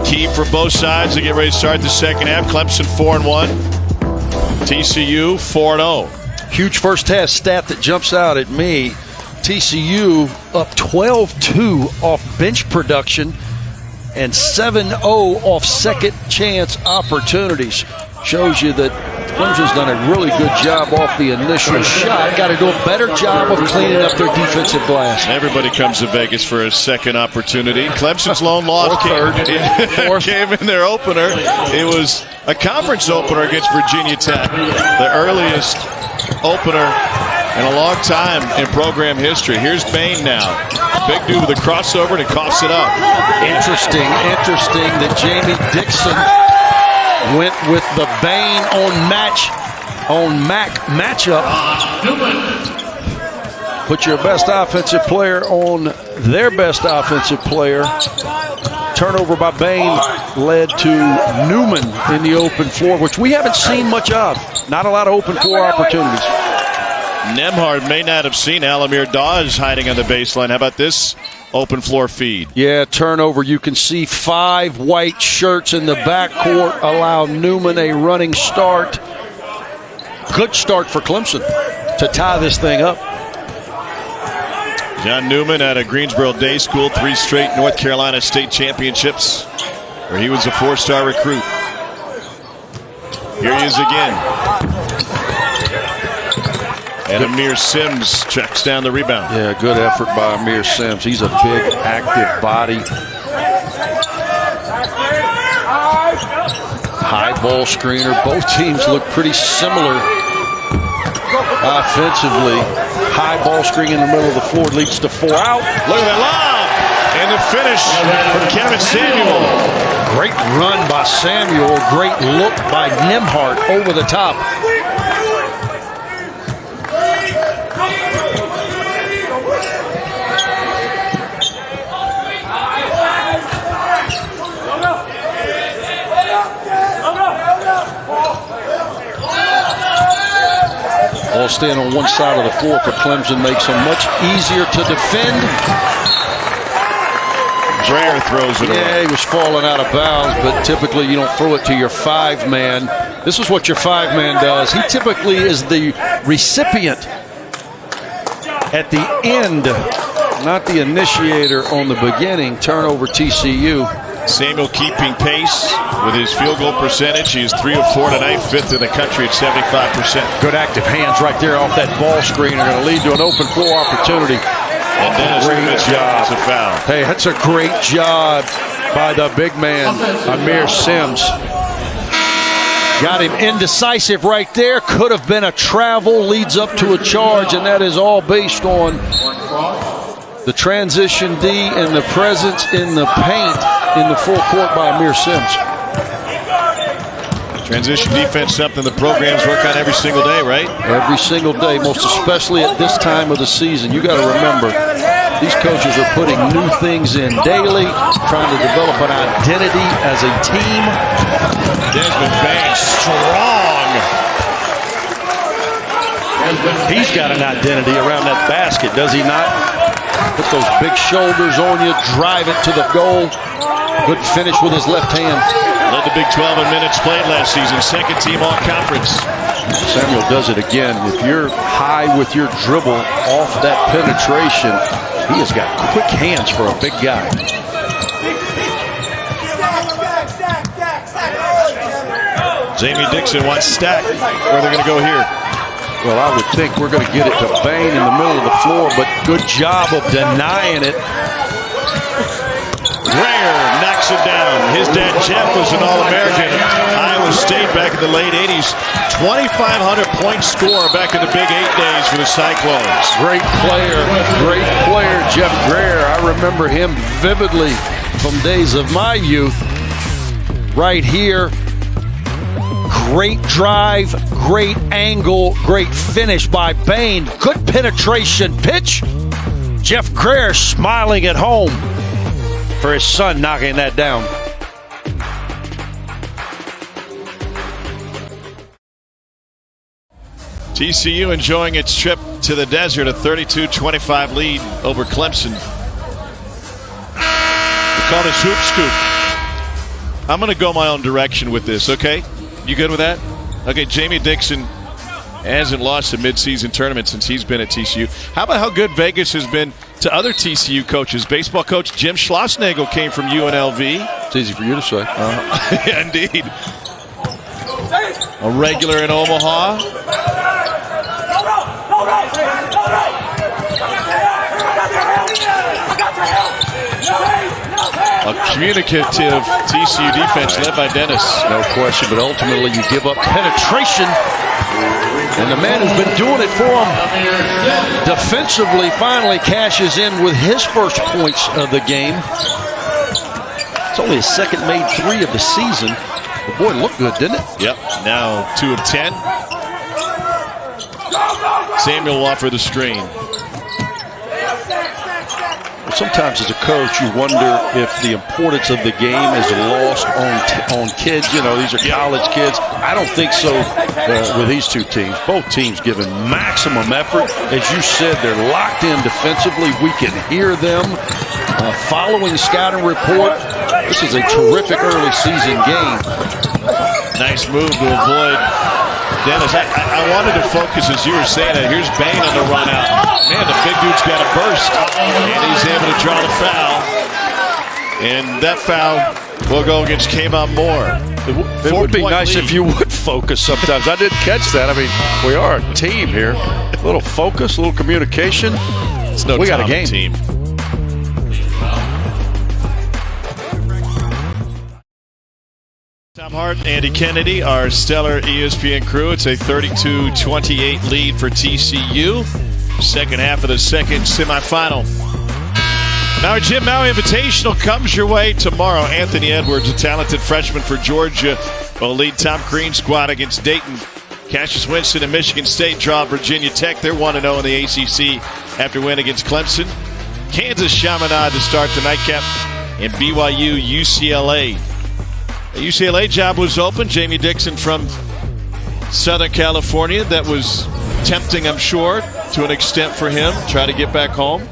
Key for both sides to get ready to start the second half. Clemson 4-1. TCU 4-0. Huge first half stat that jumps out at me. TCU up 12-2 off bench production and 7-0 off second chance opportunities. Shows you that Clemson's done a really good job off the initial shot. Got to do a better job of cleaning up their defensive glass. Everybody comes to Vegas for a second opportunity. Clemson's lone loss came in their opener. It was a conference opener against Virginia Tech, the earliest opener in a long time in program history. Here's Bain now. Big dude with a crossover, and he coughs it up. Interesting that Jamie Dixon went with the Bain on Mack matchup. Put your best offensive player on their best offensive player. Turnover by Bain led to Newman in the open floor, which we haven't seen much of. Not a lot of open floor opportunities. Nemhard may not have seen Alamir Dawes hiding on the baseline. How about this open floor feed? Yeah, turnover. You can see 5 white shirts in the backcourt allow Newman a running start. Good start for Clemson to tie this thing up. John Newman out of Greensboro Day School, 3 straight North Carolina state championships, where he was a 4-star recruit. Here he is again. And Amir Sims checks down the rebound. Yeah, good effort by Amir Sims. He's a big, active body. High ball screener. Both teams look pretty similar offensively. High ball screen in the middle of the floor leads to 4 out. Look at that lob. And the finish from Kevin Samuel. Great run by Samuel. Great look by Nembhard over the top. All staying on one side of the floor for Clemson makes them much easier to defend. Dreher throws it away. Yeah, he was falling out of bounds, but typically you don't throw it to your 5-man. This is what your 5-man does. He typically is the recipient at the end, not the initiator on the beginning. Turnover TCU. Samuel keeping pace with his field goal percentage. He is 3 of 4 tonight, 5th in the country at 75%. Good active hands right there off that ball screen are going to lead to an open floor opportunity. And Dennis great job. It's a foul. Hey, that's a great job by the big man, Amir Sims. Got him indecisive right there. Could have been a travel, leads up to a charge, and that is all based on the transition D and the presence in the paint in the full court by Amir Sims. Transition defense, something the programs work on every single day, right? Every single day, most especially at this time of the season. You got to remember, these coaches are putting new things in daily, trying to develop an identity as a team. Desmond Banks, strong. He's got an identity around that basket, does he not? Put those big shoulders on you, drive it to the goal. Good finish with his left hand. Led the Big 12 in minutes played last season. Second team all-conference. Samuel does it again. If you're high with your dribble off that penetration, he has got quick hands for a big guy. Jamie Dixon wants stack. Where are they going to go here? Well, I would think we're going to get it to Bain in the middle of the floor, but good job of denying it. Dreher knocks it down. His dad, Jeff, was an All-American at Iowa State back in the late 80s. 2,500-point score back in the Big 8 days for the Cyclones. Great player, Jeff Dreher. I remember him vividly from days of my youth. Right here. Great drive, great angle, great finish by Bain. Good penetration pitch. Jeff Dreher smiling at home for his son knocking that down. TCU enjoying its trip to the desert, a 32-25 lead over Clemson. We call this Hoop Scoop. I'm going to go my own direction with this, okay? You good with that? Okay, Jamie Dixon hasn't lost a midseason tournament since he's been at TCU. How about how good Vegas has been to other TCU coaches? Baseball coach Jim Schlossnagle came from UNLV. It's easy for you to say. Yeah, indeed. A regular in Omaha. A communicative TCU defense led by Dennis. No question, but ultimately you give up penetration. And the man who's been doing it for him defensively finally cashes in with his first points of the game. It's only his second made 3 of the season. But boy, it looked good, didn't it? Yep, now 2 of 10. Samuel will offer the screen. Sometimes as a coach, you wonder if the importance of the game is lost on kids. You know, these are college kids. I don't think so with these two teams. Both teams giving maximum effort. As you said, they're locked in defensively. We can hear them following scouting report. This is a terrific early season game. Nice move to avoid Dennis. I wanted to focus, as you were saying, here's Bain on the run out. Man, the big dude's got a burst, and he's able to draw the foul. And that foul will go against Kayvon Moore. It would be nice if you would focus sometimes. I didn't catch that. I mean, we are a team here. A little focus, a little communication. It's no we got a game. Team. Tom Hart, Andy Kennedy, our stellar ESPN crew. It's a 32-28 lead for TCU. Second half of the second semifinal. Now, Jim Maui Invitational comes your way tomorrow. Anthony Edwards, a talented freshman for Georgia, will lead Tom Crean's squad against Dayton. Cassius Winston and Michigan State draw Virginia Tech. They're 1-0 in the ACC after win against Clemson. Kansas Chaminade to start the nightcap. And BYU UCLA. The UCLA job was open. Jamie Dixon from Southern California. That was tempting, I'm sure, to an extent for him. Try to get back home.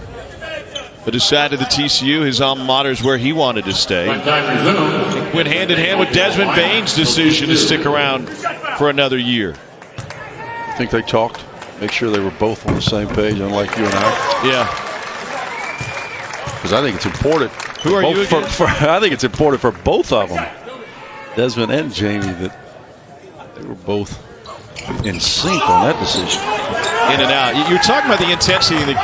But decided the TCU, his alma mater, is where he wanted to stay. Went hand in hand with Desmond Bain's decision to stick around for another year. I think they talked. Make sure they were both on the same page, unlike you and I. Yeah. Because I think it's important. Who are you again? I think it's important for both of them, Desmond and Jamie, that they were both in sync on that decision. In and out. You're talking about the intensity of the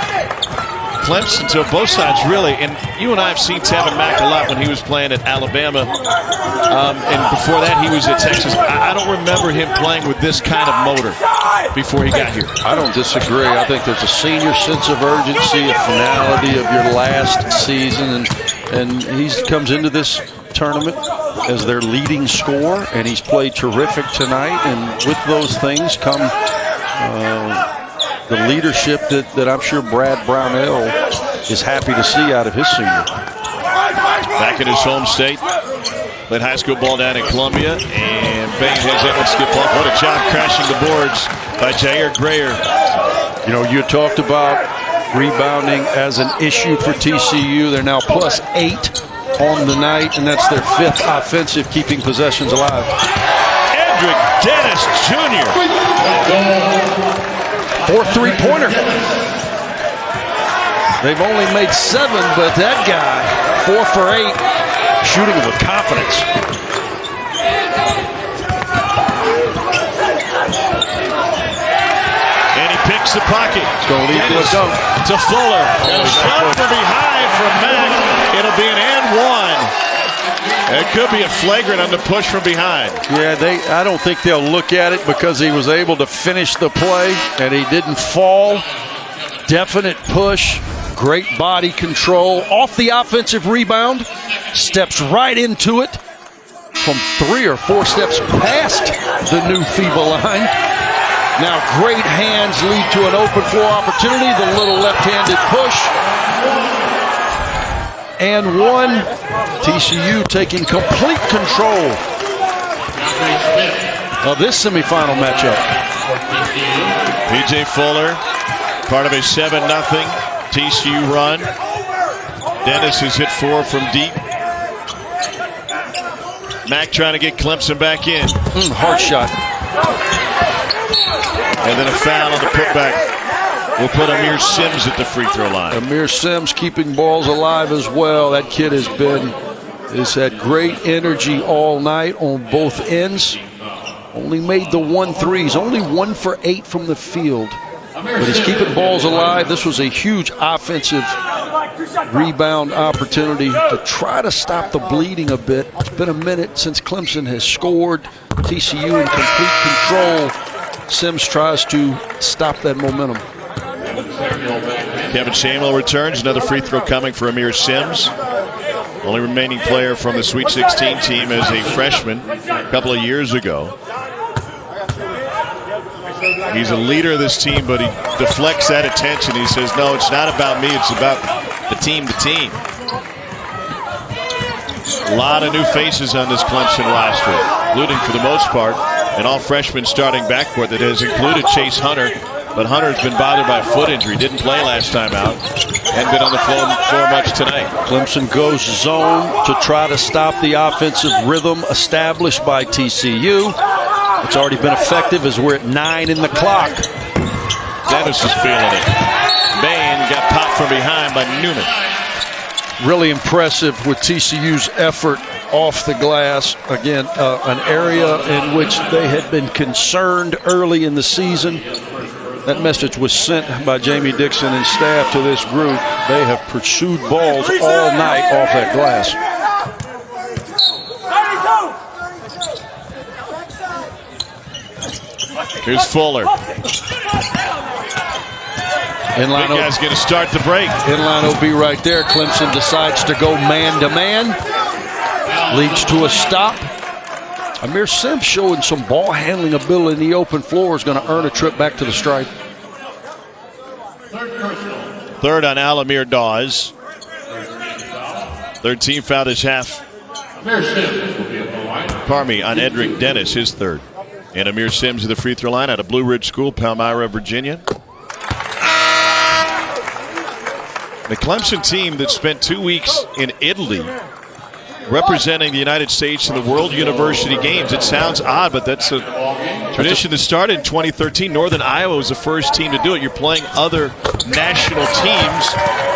Clemson, so both sides really, and you and I have seen Tevin Mack a lot when he was playing at Alabama, and before that he was at Texas. I don't remember him playing with this kind of motor before he got here. I don't disagree. I think there's a senior sense of urgency, a finality of your last season, and he comes into this tournament as their leading scorer, and he's played terrific tonight, and with those things come the leadership that I'm sure Brad Brownell is happy to see out of his senior. Back in his home state, played high school ball down in Columbia, and Bain has that one skip off. What a job crashing the boards by Jair Grayer. You know, you talked about rebounding as an issue for TCU. They're now +8 on the night, and that's their 5th offensive, keeping possessions alive. Edric Dennis Jr. 4th three-pointer. They've only made 7, but that guy, 4 for 8, shooting with confidence. And he picks the pocket. It's going to lead to a dunk. To Fuller. Shot from behind from Mack. It'll be an and one. It could be a flagrant on the push from behind. Yeah, I don't think they'll look at it because he was able to finish the play and he didn't fall. Definite push, great body control. Off the offensive rebound, steps right into it from 3 or 4 steps past the new FIBA line. Now great hands lead to an open floor opportunity. The little left-handed push. And one. TCU taking complete control of this semifinal matchup. P.J. Fuller, part of a 7-0 TCU run. Dennis has hit 4 from deep. Mack trying to get Clemson back in. Hard shot. And then a foul on the putback. We'll put Amir Sims at the free throw line. Amir Sims keeping balls alive as well. That kid has had great energy all night on both ends. Only made the 1 3. He's only 1 for 8 from the field. But he's keeping balls alive. This was a huge offensive rebound opportunity to try to stop the bleeding a bit. It's been a minute since Clemson has scored. TCU in complete control. Sims tries to stop that momentum. Kevin Samuel returns. Another free throw coming for Amir Sims. Only remaining player from the Sweet 16 team as a freshman a couple of years ago. He's a leader of this team, but he deflects that attention. He says, no, it's not about me. It's about the team. A lot of new faces on this Clemson roster, including, for the most part, an all-freshman starting backcourt that has included Chase Hunter. But Hunter's been bothered by a foot injury. Didn't play last time out. Hadn't been on the floor much tonight. Clemson goes zone to try to stop the offensive rhythm established by TCU. It's already been effective as we're at 9 in the clock. Dennis is feeling it. Bain got popped from behind by Newman. Really impressive with TCU's effort off the glass. Again, an area in which they had been concerned early in the season. That message was sent by Jamie Dixon and staff to this group. They have pursued balls all night off that glass. Here's Fuller. Inline Big guy's going to start the break. Inline OB right there. Clemson decides to go man-to-man. Leads to a stop. Amir Sims showing some ball handling ability in the open floor is going to earn a trip back to the stripe. Third on Alamir Dawes. Third team foul this half. Pardon me, on Edric Dennis, his third. And Amir Sims at the free throw line out of Blue Ridge School, Palmyra, Virginia. The Clemson team that spent 2 weeks in Italy representing the United States in the World University Games. It sounds odd, but that's a tradition that started in 2013. Northern Iowa was the first team to do it. You're playing other national teams,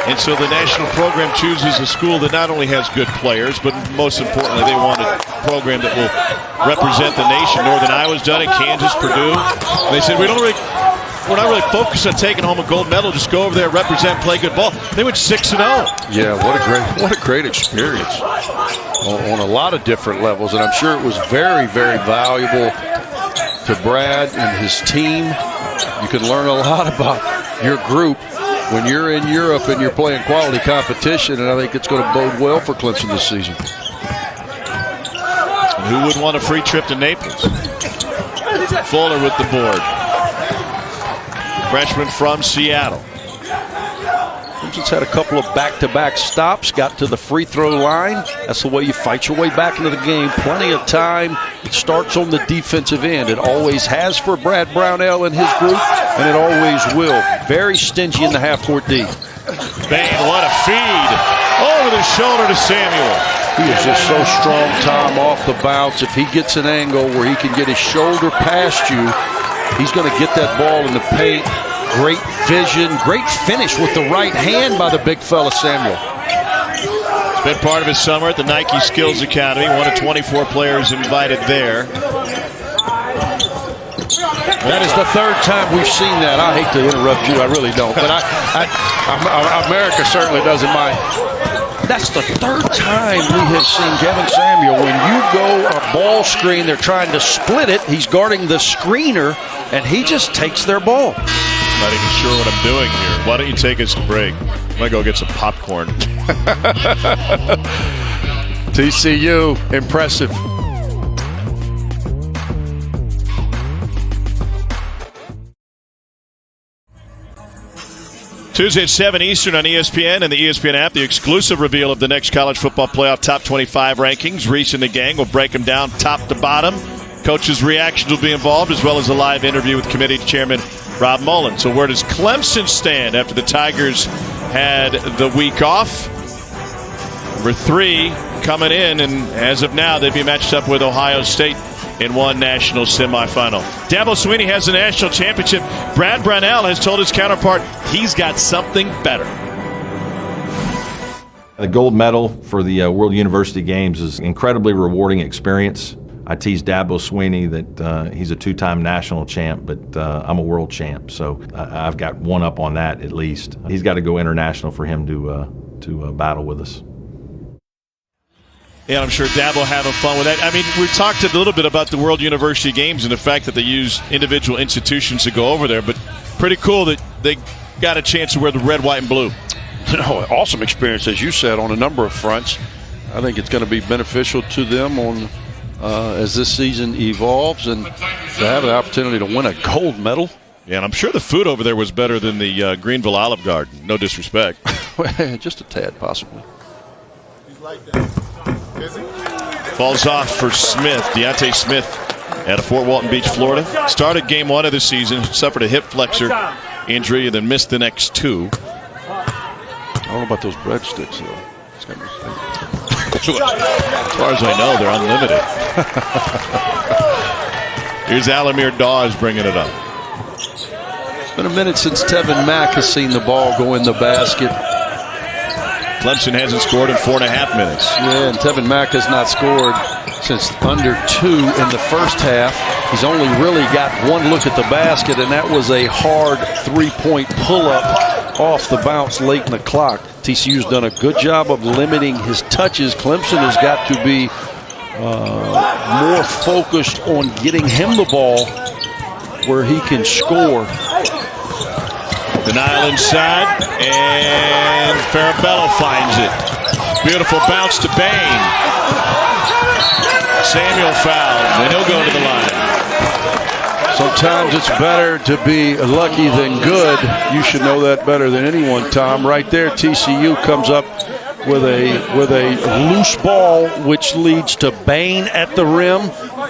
and so the national program chooses a school that not only has good players, but most importantly, they want a program that will represent the nation. Northern Iowa's done it, Kansas, Purdue. And they said, we're not really focused on taking home a gold medal. Just go over there, represent, play good ball. They went 6-0. Yeah, what a great experience on a lot of different levels, and I'm sure it was very, very valuable to Brad and his team. You can learn a lot about your group when you're in Europe and you're playing quality competition, and I think it's going to bode well for Clemson this season. And who would want a free trip to Naples? Fuller with the board. Freshman from Seattle. Clemson's had a couple of back-to-back stops, got to the free throw line. That's the way you fight your way back into the game. Plenty of time. It starts on the defensive end. It always has for Brad Brownell and his group, and it always will. Very stingy in the half-court D. Bain, what a feed. Over the shoulder to Samuel. He is just so strong, Tom, off the bounce. If he gets an angle where he can get his shoulder past you, he's going to get that ball in the paint. Great vision, great finish with the right hand by the big fella, Samuel. It's been part of his summer at the Nike Skills Academy. One of 24 players invited there. That is the third time we've seen that. I hate to interrupt you, I really don't, but America certainly doesn't mind. That's the third time we have seen Kevin Samuel. When you go a ball screen, they're trying to split it. He's guarding the screener, and he just takes their ball. Not even sure what I'm doing here. Why don't you take us to break? I'm going to go get some popcorn. TCU, impressive. Tuesday at 7 Eastern on ESPN and the ESPN app, the exclusive reveal of the next college football playoff top 25 rankings. Reese and the gang will break them down top to bottom. Coaches' reactions will be involved, as well as a live interview with committee chairman Rob Mullen. So where does Clemson stand after the Tigers had the week off? Number 3 coming in, and as of now, they'd be matched up with Ohio State in one national semifinal. Dabo Swinney has the national championship. Brad Brownell has told his counterpart he's got something better. The gold medal for the World University Games is an incredibly rewarding experience. I teased Dabo Swinney that he's a 2-time national champ, but I'm a world champ, so I've got one up on that at least. He's got to go international for him to battle with us. Yeah, I'm sure Dabo having fun with that. I mean, we talked a little bit about the World University Games and the fact that they use individual institutions to go over there, but pretty cool that they got a chance to wear the red, white, and blue. Awesome experience, as you said, on a number of fronts. I think it's going to be beneficial to them on as this season evolves, and to have the opportunity to win a gold medal. Yeah, and I'm sure the food over there was better than the Greenville Olive Garden. No disrespect. Just a tad, possibly. Falls off for Smith. Deontay Smith out of Fort Walton Beach, Florida. Started game 1 of the season, suffered a hip flexor injury, and then missed the next 2. I don't know about those breadsticks, though. As far as I know, they're unlimited. Here's Alamir Dawes bringing it up. It's been a minute since Tevin Mack has seen the ball go in the basket. Clemson hasn't scored in 4.5 minutes. Yeah, and Tevin Mack has not scored since under 2 in the first half. He's only really got one look at the basket, and that was a hard three-point pull-up off the bounce late in the clock. TCU's done a good job of limiting his touches. Clemson has got to be more focused on getting him the ball where he can score. Denial inside, and Farabello finds it. Beautiful bounce to Bain. Samuel fouled, and he'll go to the line. Sometimes it's better to be lucky than good. You should know that better than anyone, Tom. Right there, TCU comes up with a loose ball, which leads to Bain at the rim.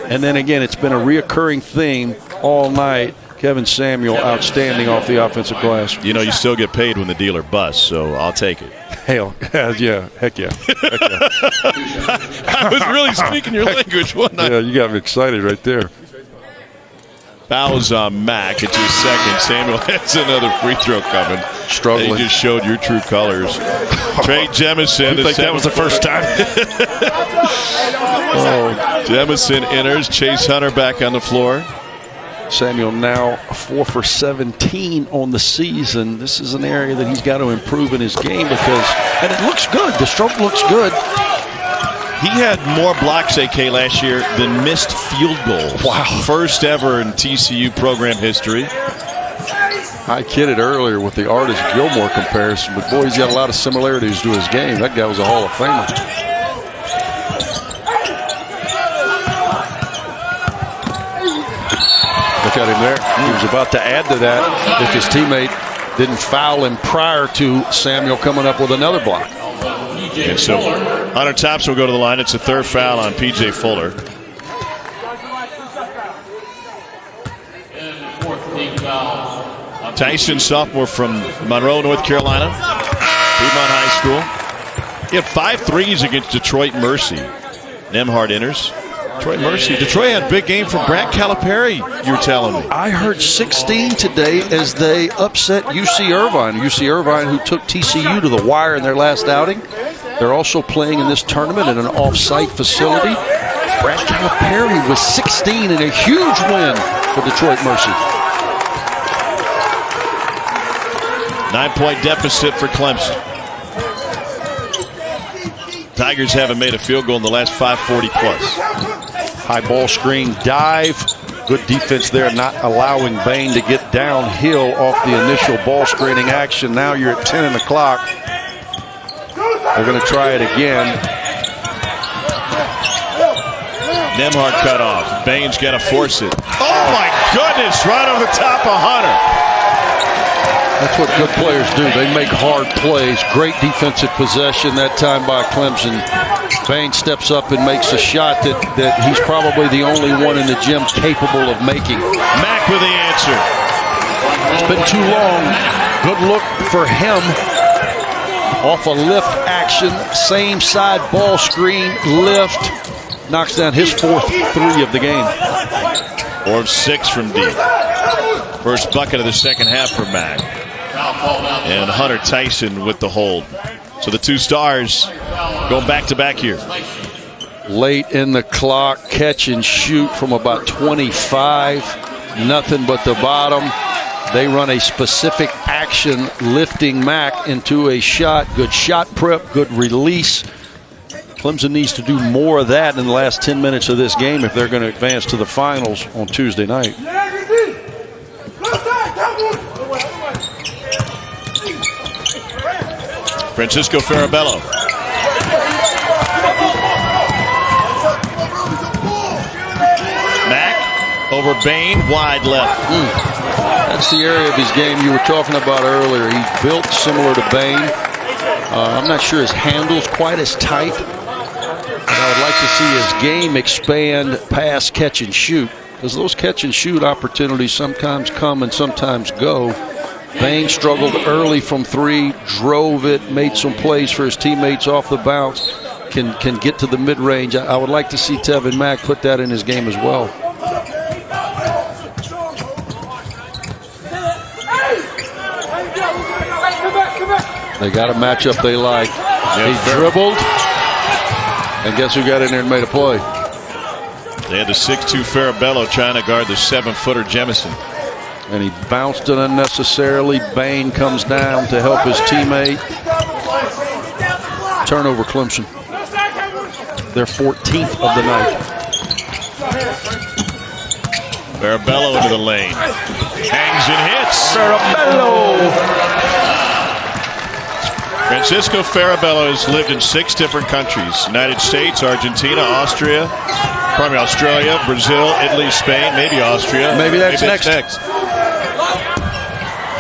And then again, it's been a reoccurring theme all night. Kevin Samuel, outstanding off the offensive glass. You know, you still get paid when the dealer busts, so I'll take it. Hell, yeah, heck yeah. Heck yeah. I was really speaking your language, wasn't I? Yeah, you got me excited right there. Fouls on Mack. It's his second. Samuel has another free throw coming. Struggling. You just showed your true colors. Trey Jemison. You think that was the first time? Jemison enters. Chase Hunter back on the floor. Samuel now 4 for 17 on the season. This is an area that he's got to improve in his game and it looks good. The stroke looks good. He had more blocks, AK, last year than missed field goals. Wow. First ever in TCU program history. I kidded earlier with the Artis Gilmore comparison, but boy, he's got a lot of similarities to his game. That guy was a Hall of Famer. Look at him there. He was about to add to that if his teammate didn't foul him prior to Samuel coming up with another block. And so Hunter Thompson will go to the line. It's a third foul on P.J. Fuller. Tyson, sophomore from Monroe, North Carolina. Piedmont High School. He had 5 threes against Detroit Mercy. Nemhard enters. Detroit Mercy. Detroit had a big game from Brad Calipari, you were telling me. I heard 16 today as they upset UC Irvine. UC Irvine, who took TCU to the wire in their last outing. They're also playing in this tournament at an off-site facility. Brad Calipari was 16 in a huge win for Detroit Mercy. 9-point deficit for Clemson. Tigers haven't made a field goal in the last 5:40 plus. High ball screen dive. Good defense there, not allowing Bain to get downhill off the initial ball screening action. Now you're at 10 on the clock. They're going to try it again. Nemhard cut off. Bain's got to force it. Oh my goodness, right over the top of Hunter. That's what good players do. They make hard plays. Great defensive possession that time by Clemson. Bain steps up and makes a shot that he's probably the only one in the gym capable of making. Mack with the answer. It's been too long. Good look for him. Off a lift action. Same side ball screen. Lift. Knocks down his 4th 3 of the game. 4 of 6 from deep. First bucket of the second half for Mack. And Hunter Tyson with the hold. So the two stars going back-to-back here. Late in the clock, catch and shoot from about 25. Nothing but the bottom. They run a specific action, lifting Mack into a shot. Good shot prep, good release. Clemson needs to do more of that in the last 10 minutes of this game if they're going to advance to the finals on Tuesday night. Francisco Farabello. Mack over Bain, wide left. That's the area of his game you were talking about earlier. He's built similar to Bain. I'm not sure his handle's quite as tight. But I would like to see his game expand past catch and shoot, because those catch and shoot opportunities sometimes come and sometimes go. Bain struggled early from 3, drove it, made some plays for his teammates off the bounce, can get to the mid-range. I would like to see Tevin Mack put that in his game as well. They got a matchup they like. He dribbled, and guess who got in there and made a play? They had the 6'2" Farabello trying to guard the 7-footer Jemison. And he bounced it unnecessarily. Bain comes down to help his teammate. Turnover, Clemson. Their 14th of the night. Farabello into the lane. Hangs and hits. Farabello. Francisco Farabello has lived in 6 different countries. United States, Argentina, Australia, Brazil, Italy, Spain, maybe Austria. Maybe that's next.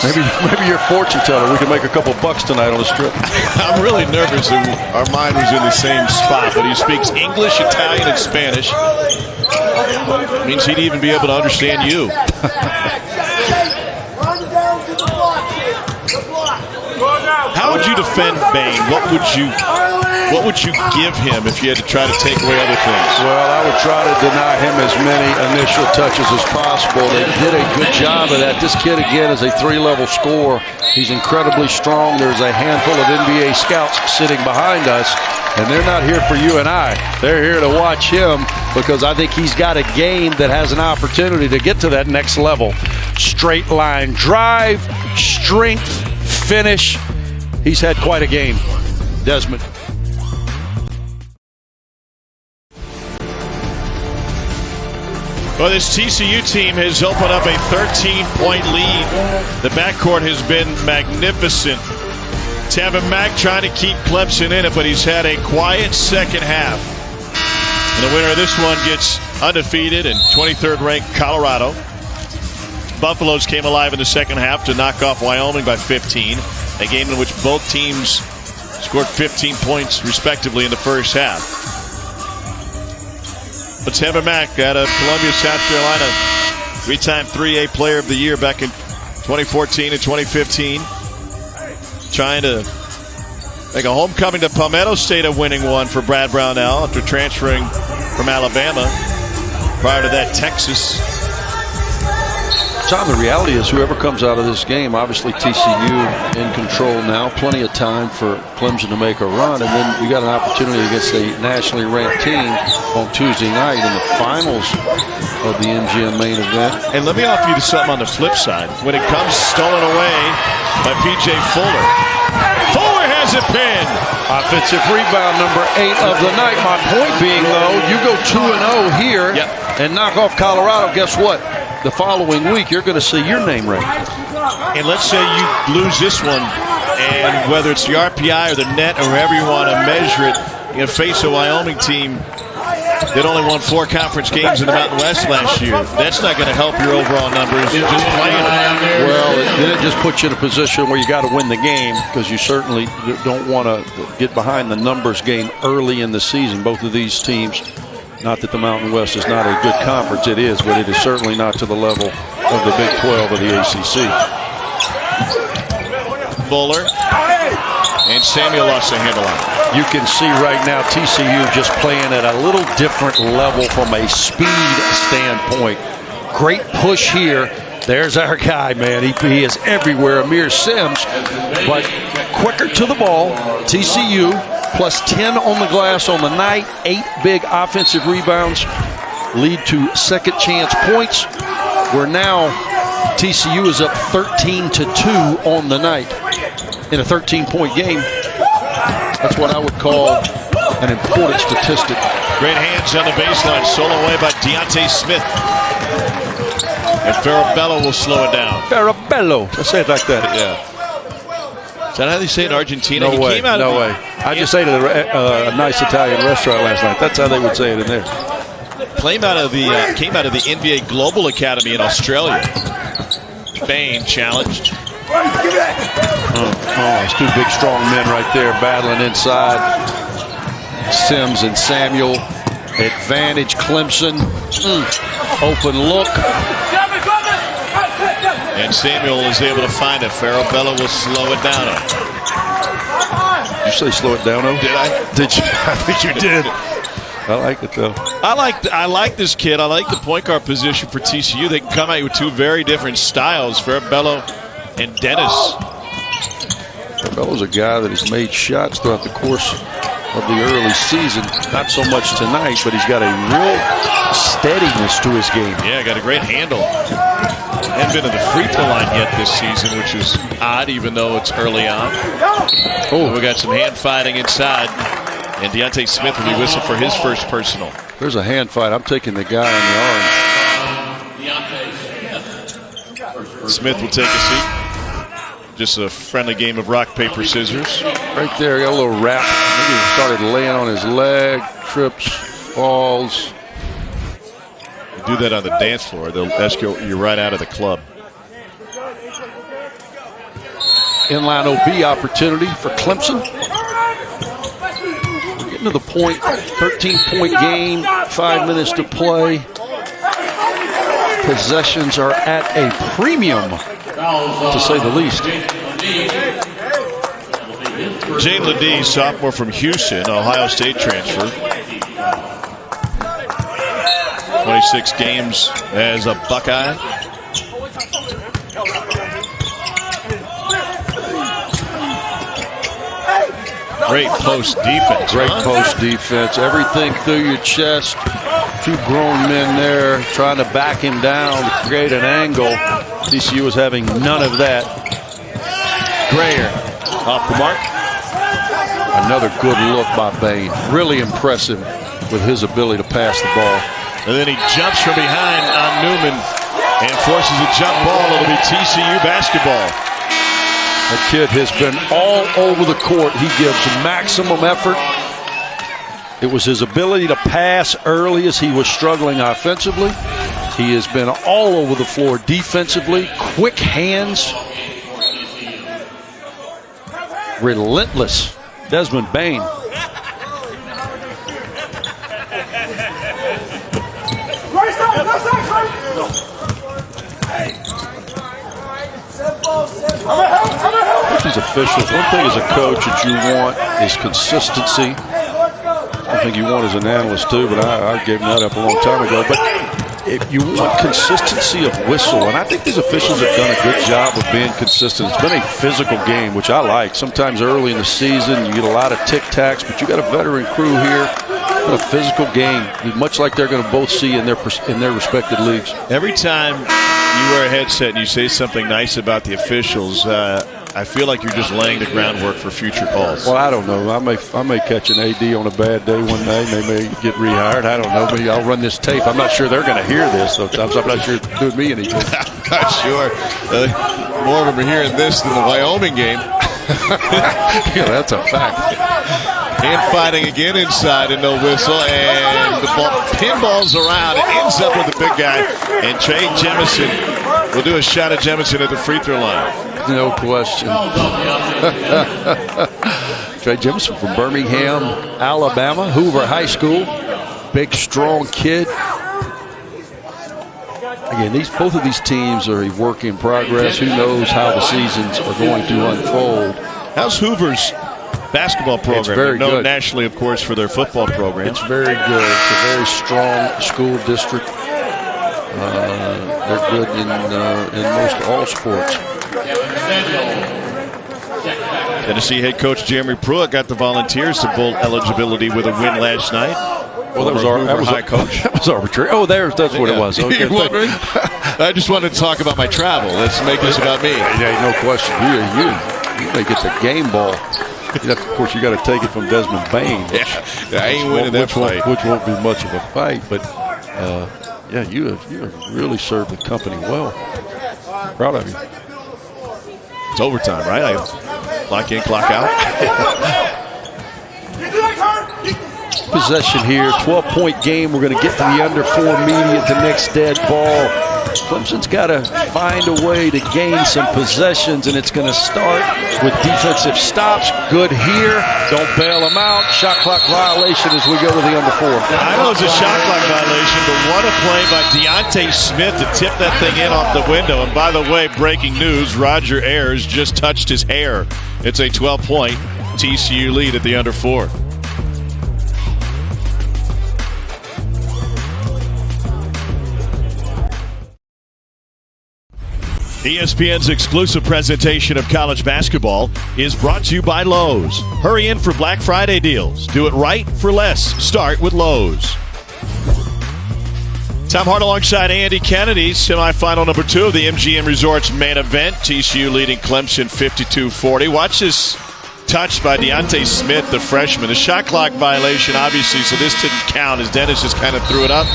Maybe you're a fortune teller. We can make a couple bucks tonight on the strip. I'm really nervous that our mind was in the same spot, but he speaks English, Italian, and Spanish. Means he'd even be able to understand you. How would you defend Bain? What would you give him if you had to try to take away other things? Well, I would try to deny him as many initial touches as possible. They did a good job of that. This kid, again, is a 3-level scorer. He's incredibly strong. There's a handful of NBA scouts sitting behind us, and they're not here for you and I. They're here to watch him because I think he's got a game that has an opportunity to get to that next level. Straight line drive, strength, finish. He's had quite a game. Desmond. Well, this TCU team has opened up a 13-point lead. The backcourt has been magnificent. Tevin Mack trying to keep Clemson in it, but he's had a quiet second half. And the winner of this one gets undefeated and 23rd ranked Colorado. Buffaloes came alive in the second half to knock off Wyoming by 15. A game in which both teams scored 15 points respectively in the first half. But Tevin Mack out of Columbia, South Carolina, 3-time 3A Player of the Year back in 2014 and 2015. Trying to make a homecoming to Palmetto State, a winning one for Brad Brownell after transferring from Alabama. Prior to that, Texas. Tom, the reality is whoever comes out of this game, obviously TCU in control now. Plenty of time for Clemson to make a run. And then you got an opportunity against a nationally ranked team on Tuesday night in the finals of the MGM main event. And let me offer you something on the flip side. When it comes stolen away by P.J. Fuller. Fuller has it pinned. Offensive rebound number 8 of the night. My point being, though, you go 2-0 here and knock off Colorado. Guess what? The following week, you're going to see your name ranked. And let's say you lose this one, and whether it's the RPI or the net or however you want to measure it, you're going to face a Wyoming team that only won 4 conference games in the Mountain West last year. That's not going to help your overall numbers. You're just playing. Well, then it just puts you in a position where you got to win the game because you certainly don't want to get behind the numbers game early in the season. Both of these teams. Not that the Mountain West is not a good conference. It is, but it is certainly not to the level of the Big 12 or the ACC. Fuller and Samuel lost the handle on it. You can see right now TCU just playing at a little different level from a speed standpoint. Great push here. There's our guy, man. He is everywhere. Amir Sims, but quicker to the ball. TCU. Plus 10 on the glass on the night, 8 big offensive rebounds lead to second chance points. Where now TCU is up 13-2 on the night in a 13-point game. That's what I would call an important statistic. Great hands on the baseline, solo away by Deontay Smith. And Farabello will slow it down. Farabello, I say it like that. Yeah. Is that how they say it in Argentina? No way. No way. I just ate at a nice Italian restaurant last night. That's how they would say it in there. Came out of the NBA Global Academy in Australia. Bain challenged. It's 2 big, strong men right there battling inside. Sims and Samuel. Advantage Clemson. Open look. And Samuel is able to find it. Farabello will slow it down. Did you say slow it down? Did I? Did you? I think you did. I like it though. I like this kid. I like the point guard position for TCU. They can come out with 2 very different styles. Farabello and Dennis. Carmelo's a guy that has made shots throughout the course of the early season. Not so much tonight, but he's got a real steadiness to his game. Yeah, got a great handle. Hadn't been to the free throw line yet this season, which is odd, even though it's early on. Oh, we got some hand fighting inside, and Deontay Smith will be whistled for his first personal. There's a hand fight. I'm taking the guy on the orange. Smith will take a seat. Just a friendly game of rock, paper, scissors. Right there, got a little rap. Maybe he started laying on his leg, trips, falls. You do that on the dance floor, they'll escort you right out of the club. Inline OB opportunity for Clemson. We're getting to the point, 13-point game, 5 minutes to play. Possessions are at a premium, to say the least. Jane Ledee, sophomore from Houston, Ohio State transfer. 26 games as a Buckeye. Great post defense. Great post defense. Everything through your chest. Two grown men there trying to back him down to create an angle. TCU was having none of that. Grayer Off the mark. Another good look by Bain. Really impressive with his ability to pass the ball. And then he jumps from behind on Newman and forces a jump ball. It'll be TCU basketball. That kid has been all over the court. He gives maximum effort. It was his ability to pass early as he was struggling offensively. He has been all over the floor defensively. Quick hands. Relentless. Desmond Bain. These officials, one thing as a coach that you want is consistency. I think you want as an analyst too, but I gave that up a long time ago. But if you want consistency of whistle, and I think these officials have done a good job of being consistent. It's been a physical game, which I like. Sometimes early in the season, you get a lot of tic-tacs, but you got a veteran crew here. A physical game, much like they're going to both see in their respective leagues. Every time you wear a headset and you say something nice about the officials, I feel like you're just laying the groundwork for future calls. Well, I don't know. I may catch an AD on a bad day one day. They may get rehired. I don't know. Maybe I'll run this tape. I'm not sure they're going to hear this. Sometimes I'm not sure it's doing me any good. I'm not sure. More of them are hearing this than the Wyoming game. Yeah, that's a fact. Hand fighting again inside and no whistle, and the ball pinballs around. It ends up with the big guy, and Trey Jemison will do a shot at Jemison at the free throw line. No question. Trey Jemison from Birmingham, Alabama, Hoover High School. Big, strong kid. Again, both of these teams are a work in progress. Who knows how the seasons are going to unfold. How's Hoover's basketball program? It's very known good. Nationally, of course, for their football program. It's very good. It's a very strong school district. They're good in most all sports. Tennessee head coach Jeremy Pruitt got the Volunteers to bowl eligibility with a win last night. Well, that was our high coach. That was arbitrary. Oh, that's what it was. Okay, You're wondering? I just wanted to talk about my travel. Let's make this about me. Yeah, no question. You may get the game ball. Of course, you got to take it from Desmond Bain. I ain't winning that fight. Which won't be much of a fight, but yeah, you have really served the company well. Proud of you. It's overtime, right? I clock in, clock out. Possession here, 12-point game. We're going to get to the under 4 immediate, the next dead ball. Clemson's got to find a way to gain some possessions, and it's going to start with defensive stops. Good here. Don't bail them out. Shot clock violation as we go to the under 4. I know it's a shot clock violation, but what a play by Deontay Smith to tip that thing in off the window. And by the way, breaking news, Roger Ayers just touched his hair. It's a 12-point TCU lead at the under 4. ESPN's exclusive presentation of college basketball is brought to you by Lowe's. Hurry in for Black Friday deals. Do it right for less. Start with Lowe's. Tom Hart alongside Andy Kennedy. Semifinal number 2 of the MGM Resorts main event. TCU leading Clemson 52-40. Watch this touch by Deontay Smith, the freshman. The shot clock violation, obviously, so this didn't count as Dennis just kind of threw it up.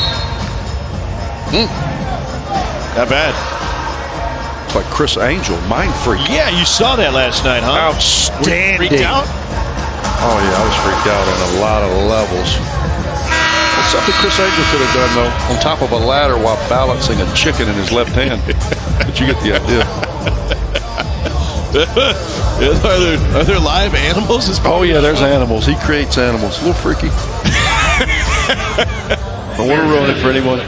Not bad. It's like Chris Angel, mind freak. Yeah, you saw that last night, huh? Outstanding. Freaked out? Oh, yeah, I was freaked out on a lot of levels. That's something Chris Angel could have done, though, on top of a ladder while balancing a chicken in his left hand. But you get the idea. Are there live animals? Oh, yeah, there's animals. He creates animals. A little freaky. I don't want to ruin it for anyone.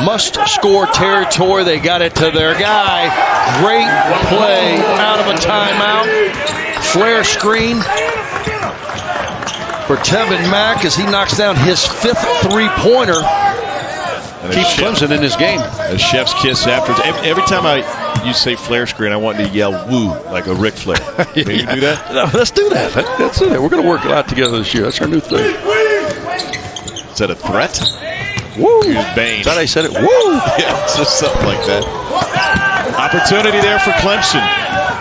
Must-score territory. They got it to their guy. Great play out of a timeout. Flare screen for Tevin Mack as he knocks down his 5th three-pointer. Keeps Clemson in this game. A chef's kiss afterwards. Every time you say flare screen, I want to yell woo like a Ric Flair. Can you do that? No, let's do that. Let's do that. We're going to work it out together this year. That's our new thing. Is that a threat? Woo! Here's Bain. Is that how you said it? Woo! Yeah, it's just something like that. Opportunity there for Clemson.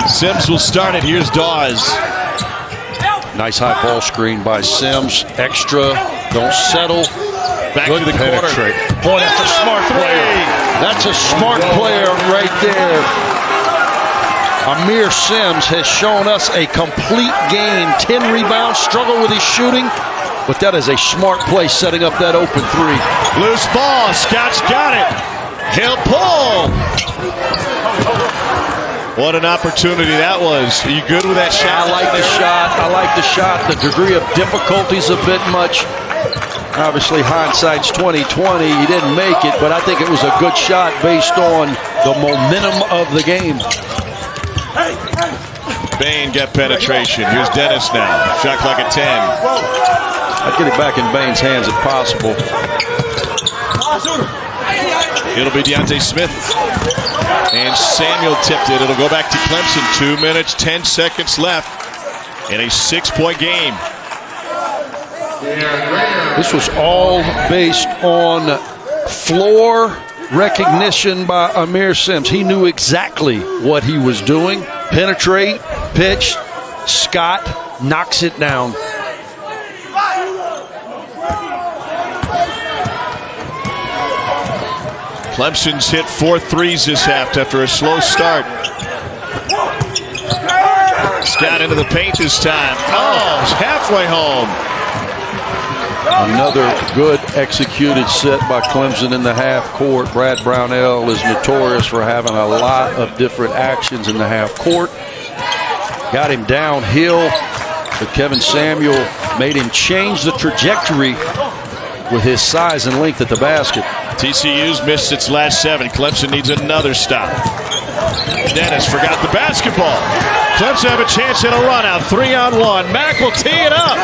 Sims will start it. Here's Dawes. Nice high ball screen by Sims. Extra. Don't settle. Back Good to the penetrate. corner. Boy, that's a smart player. That's a smart player right there. Amir Sims has shown us a complete game. 10 rebounds. Struggled with his shooting. But that is a smart play setting up that open 3. Loose ball. Scott's got it. He'll pull. What an opportunity that was. Are you good with that shot? I like the shot. I like the shot. The degree of difficulty is a bit much. Obviously, hindsight's 20/20. He didn't make it, but I think it was a good shot based on the momentum of the game. Bain got penetration. Here's Dennis now. Shot clock at 10. I'd get it back in Bain's hands if possible. It'll be Deontay Smith. And Samuel tipped it. It'll go back to Clemson. 2 minutes, 10 seconds left in a 6-point game. This was all based on floor recognition by Amir Sims. He knew exactly what he was doing. Penetrate, pitch, Scott knocks it down. Clemson's hit 4 threes this half after a slow start. Scott into the paint this time. Oh, it's halfway home. Another good executed set by Clemson in the half court. Brad Brownell is notorious for having a lot of different actions in the half court. Got him downhill, but Kevin Samuel made him change the trajectory with his size and length at the basket. TCU's missed its last 7. Clemson needs another stop. Dennis forgot the basketball. Clemson have a chance at a run out. 3-on-1. Mack will tee it up.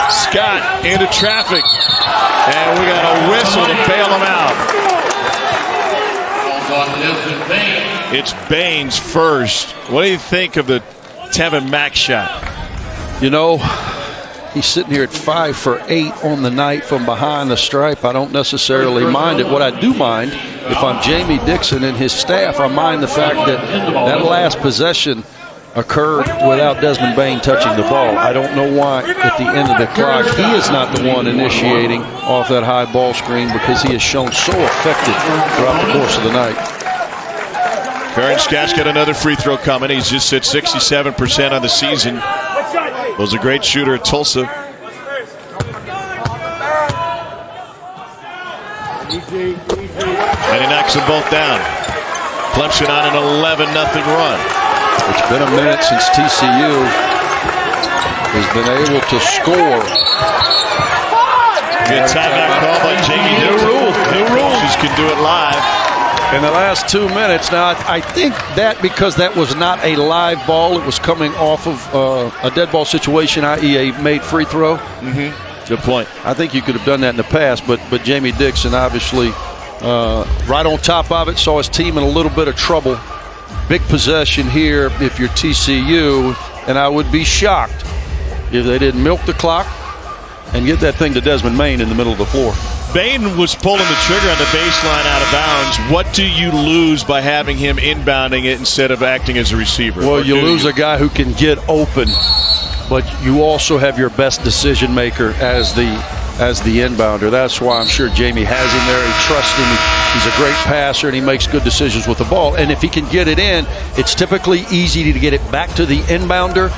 Scott into traffic. And we got a whistle to bail him out. It's Bain's first. What do you think of the Tevin Mack shot? You know, he's sitting here at 5 for 8 on the night from behind the stripe. I don't necessarily mind it. What I do mind, if I'm Jamie Dixon and his staff, I mind the fact that that last possession occurred without Desmond Bain touching the ball. I don't know why at the end of the clock he is not the one initiating off that high ball screen, because he has shown so effective throughout the course of the night. Curran Scott's got another free throw coming. He's just at 67% on the season. Was a great shooter at Tulsa. And he knocks them both down. Clemson on an 11-0 run. It's been a minute since TCU has been able to score. Good timeout call by Jamie Dixon. New rule. New rules. Just can do it live. in the last 2 minutes. Now, I think that because that was not a live ball, it was coming off of a dead ball situation, i.e. a made free throw. Good point. I think you could have done that in the past, but Jamie Dixon obviously right on top of it, saw his team in a little bit of trouble. Big possession here if you're TCU, and I would be shocked if they didn't milk the clock and get that thing to Desmond Main in the middle of the floor. Bain was pulling the trigger on the baseline out of bounds. What do you lose by having him inbounding it instead of acting as a receiver? Well, you lose a guy who can get open, but you also have your best decision maker as the inbounder. That's why I'm sure Jamie has him there. He trusts him. He's a great passer, and he makes good decisions with the ball. And if he can get it in, it's typically easy to get it back to the inbounder.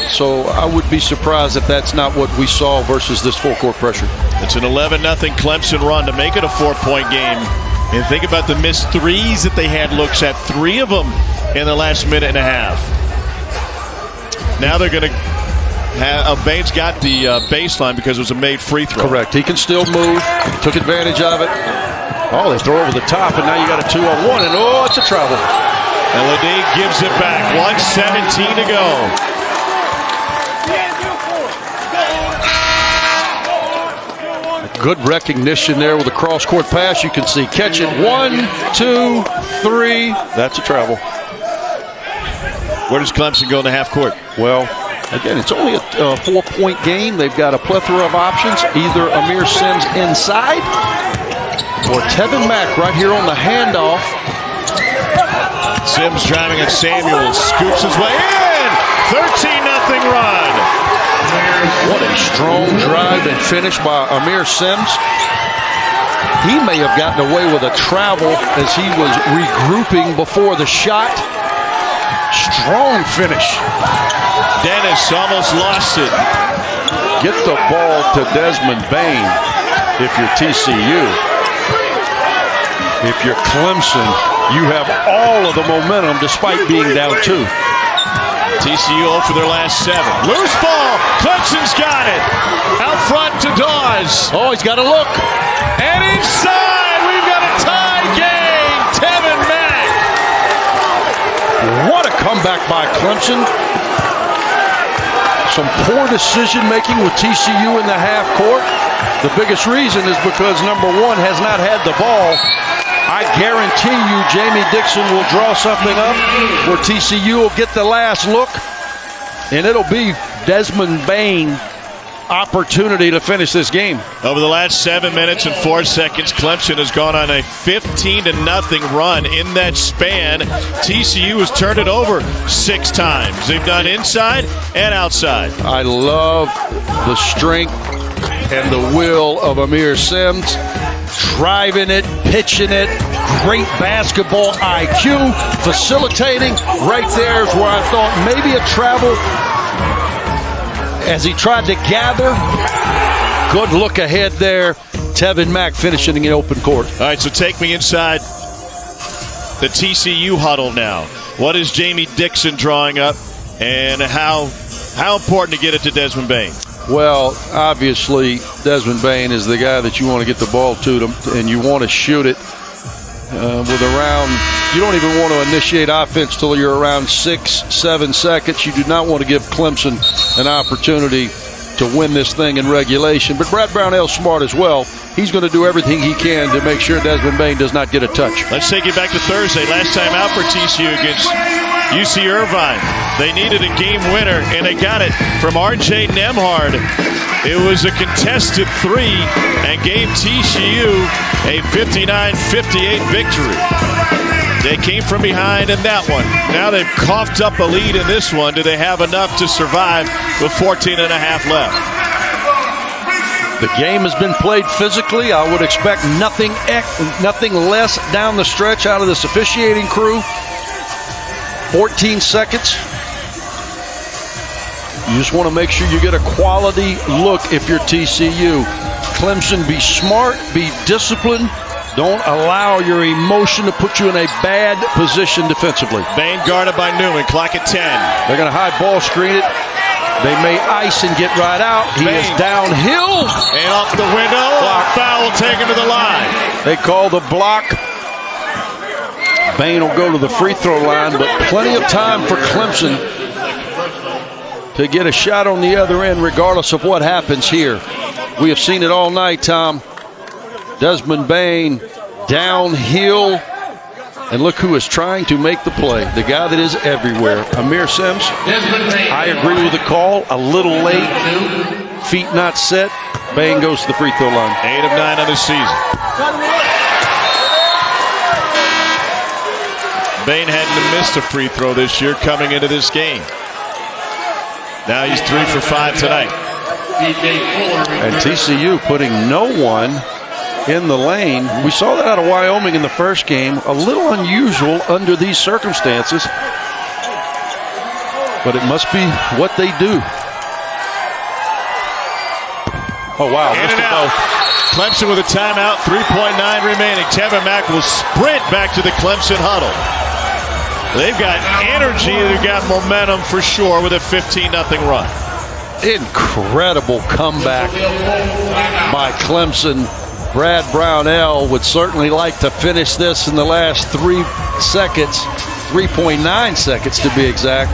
So I would be surprised if that's not what we saw versus this full court pressure. It's an 11-0 Clemson run to make it a 4-point game. And think about the missed threes that they had looks at, 3 of them in the last minute and a half. Now they're going to have Bain's got the baseline because it was a made free throw. Correct. He can still move. Took advantage of it. Oh, they throw over the top, and now you got a 2-on-1, and it's a travel. And Lede gives it back. 1:17 to go. Good recognition there with a cross-court pass. You can see catch it. 1, 2, 3. That's a travel. Where does Clemson go in the half court? Well, again, it's only a 4-point game. They've got a plethora of options. Either Amir Sims inside or Tevin Mack right here on the handoff. Sims driving at Samuel. Scoops his way in. 13-0 run. What a strong drive and finish by Amir Sims. He may have gotten away with a travel as he was regrouping before the shot. Strong finish. Dennis almost lost it. Get the ball to Desmond Bain if you're TCU. If you're Clemson, you have all of the momentum despite being down 2. TCU 0 for their last 7. Loose ball. Clemson's got it. Out front to Dawes. Oh, he's got to look. And inside, we've got a tie game. Tevin Mack. What a comeback by Clemson. Some poor decision making with TCU in the half court. The biggest reason is because number 1 has not had the ball. I guarantee you Jamie Dixon will draw something up where TCU will get the last look, and it'll be Desmond Bain opportunity to finish this game. Over the last 7 minutes and 4 seconds, Clemson has gone on a 15-0 run. In that span, TCU has turned it over 6 times. They've done inside and outside. I love the strength and the will of Amir Sims. Driving it, pitching it, great basketball IQ, facilitating. Right there is where I thought maybe a travel as he tried to gather. Good look ahead there. Tevin Mack finishing in open court. All right, so take me inside the TCU huddle now. What is Jamie Dixon drawing up, and how important to get it to Desmond Bain? Well, obviously, Desmond Bain is the guy that you want to get the ball to, and you want to shoot it with around, you don't even want to initiate offense till you're around 6-7 seconds. You do not want to give Clemson an opportunity to win this thing in regulation. But Brad Brownell's smart as well. He's going to do everything he can to make sure Desmond Bain does not get a touch. Let's take it back to Thursday. Last time out for TCU against UC Irvine. They needed a game winner, and they got it from R.J. Nembhard. It was a contested 3 and gave TCU a 59-58 victory. They came from behind in that one. Now they've coughed up a lead in this one. Do they have enough to survive with 14 and a half left? The game has been played physically. I would expect nothing less down the stretch out of this officiating crew. 14 seconds. You just want to make sure you get a quality look if you're TCU. Clemson, be smart, be disciplined. Don't allow your emotion to put you in a bad position defensively. Bain guarded by Newman. Clock at 10. They're going to high ball screen it. They may ice and get right out. He is downhill. And off the window. A foul taken to the line. They call the block. Bain will go to the free throw line, but plenty of time for Clemson to get a shot on the other end regardless of what happens here. We have seen it all night, Tom. Desmond Bain downhill, and look who is trying to make the play. The guy that is everywhere, Amir Sims. I agree with the call. A little late, feet not set. Bain goes to the free throw line. 8 of 9 on the season. Bain hadn't missed a free throw this year coming into this game. Now he's 3 for 5 tonight. And TCU putting no one in the lane. We saw that out of Wyoming in the first game. A little unusual under these circumstances, but it must be what they do. Oh, wow. In and out. Clemson with a timeout, 3.9 remaining. Tevin Mack will sprint back to the Clemson huddle. They've got energy, they've got momentum for sure with a 15-0 run. Incredible comeback by Clemson. Brad Brownell would certainly like to finish this in the last 3 seconds, 3.9 seconds to be exact.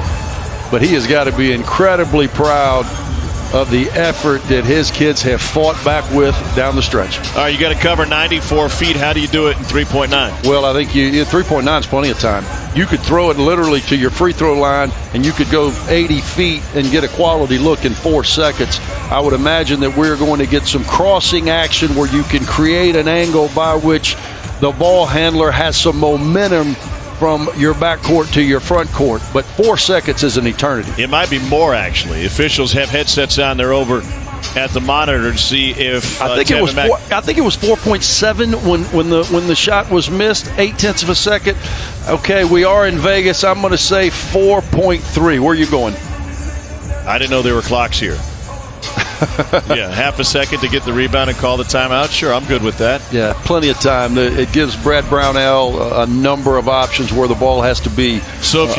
But he has got to be incredibly proud of the effort that his kids have fought back with down the stretch. All right, you got to cover 94 feet. How do you do it in 3.9? Well, I think 3.9 is plenty of time. You could throw it literally to your free throw line, and you could go 80 feet and get a quality look in 4 seconds. I would imagine that we're going to get some crossing action where you can create an angle by which the ball handler has some momentum from your backcourt to your front court, but 4 seconds is an eternity. It might be more, actually. Officials have headsets on. They're over at the monitor to see if I think it was 4.7 when the shot was missed, 0.8 of a second. Okay, we are in Vegas. I'm going to say 4.3. Where are you going? I didn't know there were clocks here. Yeah, half a second to get the rebound and call the timeout. Sure, I'm good with that. Yeah, plenty of time. It gives Brad Brownell a number of options where the ball has to be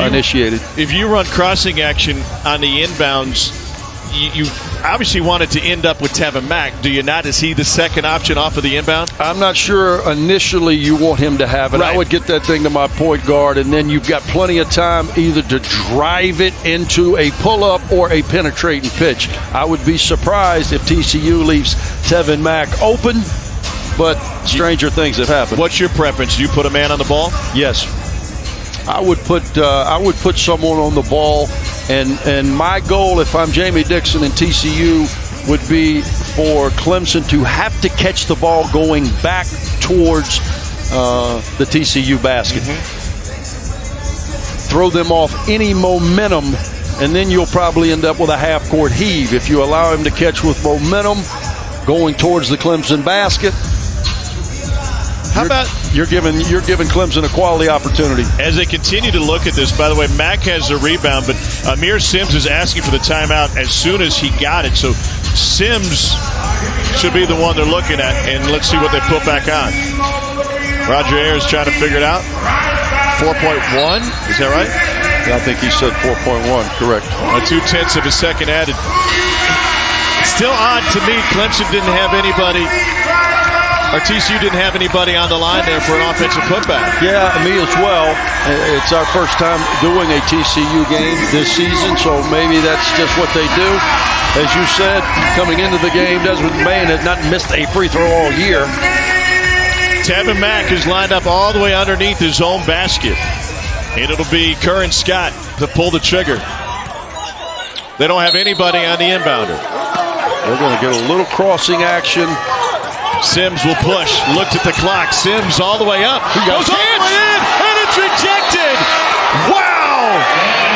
initiated. If you run crossing action on the inbounds, you obviously wanted to end up with Tevin Mack. Do you not? Is he the second option off of the inbound? I'm not sure initially you want him to have it. Right. I would get that thing to my point guard, and then you've got plenty of time either to drive it into a pull-up or a penetrating pitch. I would be surprised if TCU leaves Tevin Mack open, but stranger things have happened. What's your preference? Do you put a man on the ball? Yes. I would put someone on the ball, and my goal, if I'm Jamie Dixon and TCU, would be for Clemson to have to catch the ball going back towards the TCU basket. Throw them off any momentum, and then you'll probably end up with a half-court heave if you allow him to catch with momentum going towards the Clemson basket. How about you're giving Clemson a quality opportunity. As they continue to look at this, by the way, Mack has the rebound, but Amir Sims is asking for the timeout as soon as he got it. So Sims should be the one they're looking at, and let's see what they put back on. Roger Ayers trying to figure it out. 4.1, is that right? Yeah, I think he said 4.1, correct. 0.2 of a second added. It's still odd to me Clemson didn't have anybody, or TCU didn't have anybody on the line there for an offensive putback. Yeah, me as well. It's our first time doing a TCU game this season, so maybe that's just what they do. As you said, coming into the game, Desmond Bain had not missed a free throw all year. Tevin Mack is lined up all the way underneath his own basket. And it'll be Curran Scott to pull the trigger. They don't have anybody on the inbounder. They're going to get a little crossing action. Sims will push. Looked at the clock. Sims all the way up. He goes all the way in, and it's rejected. Wow!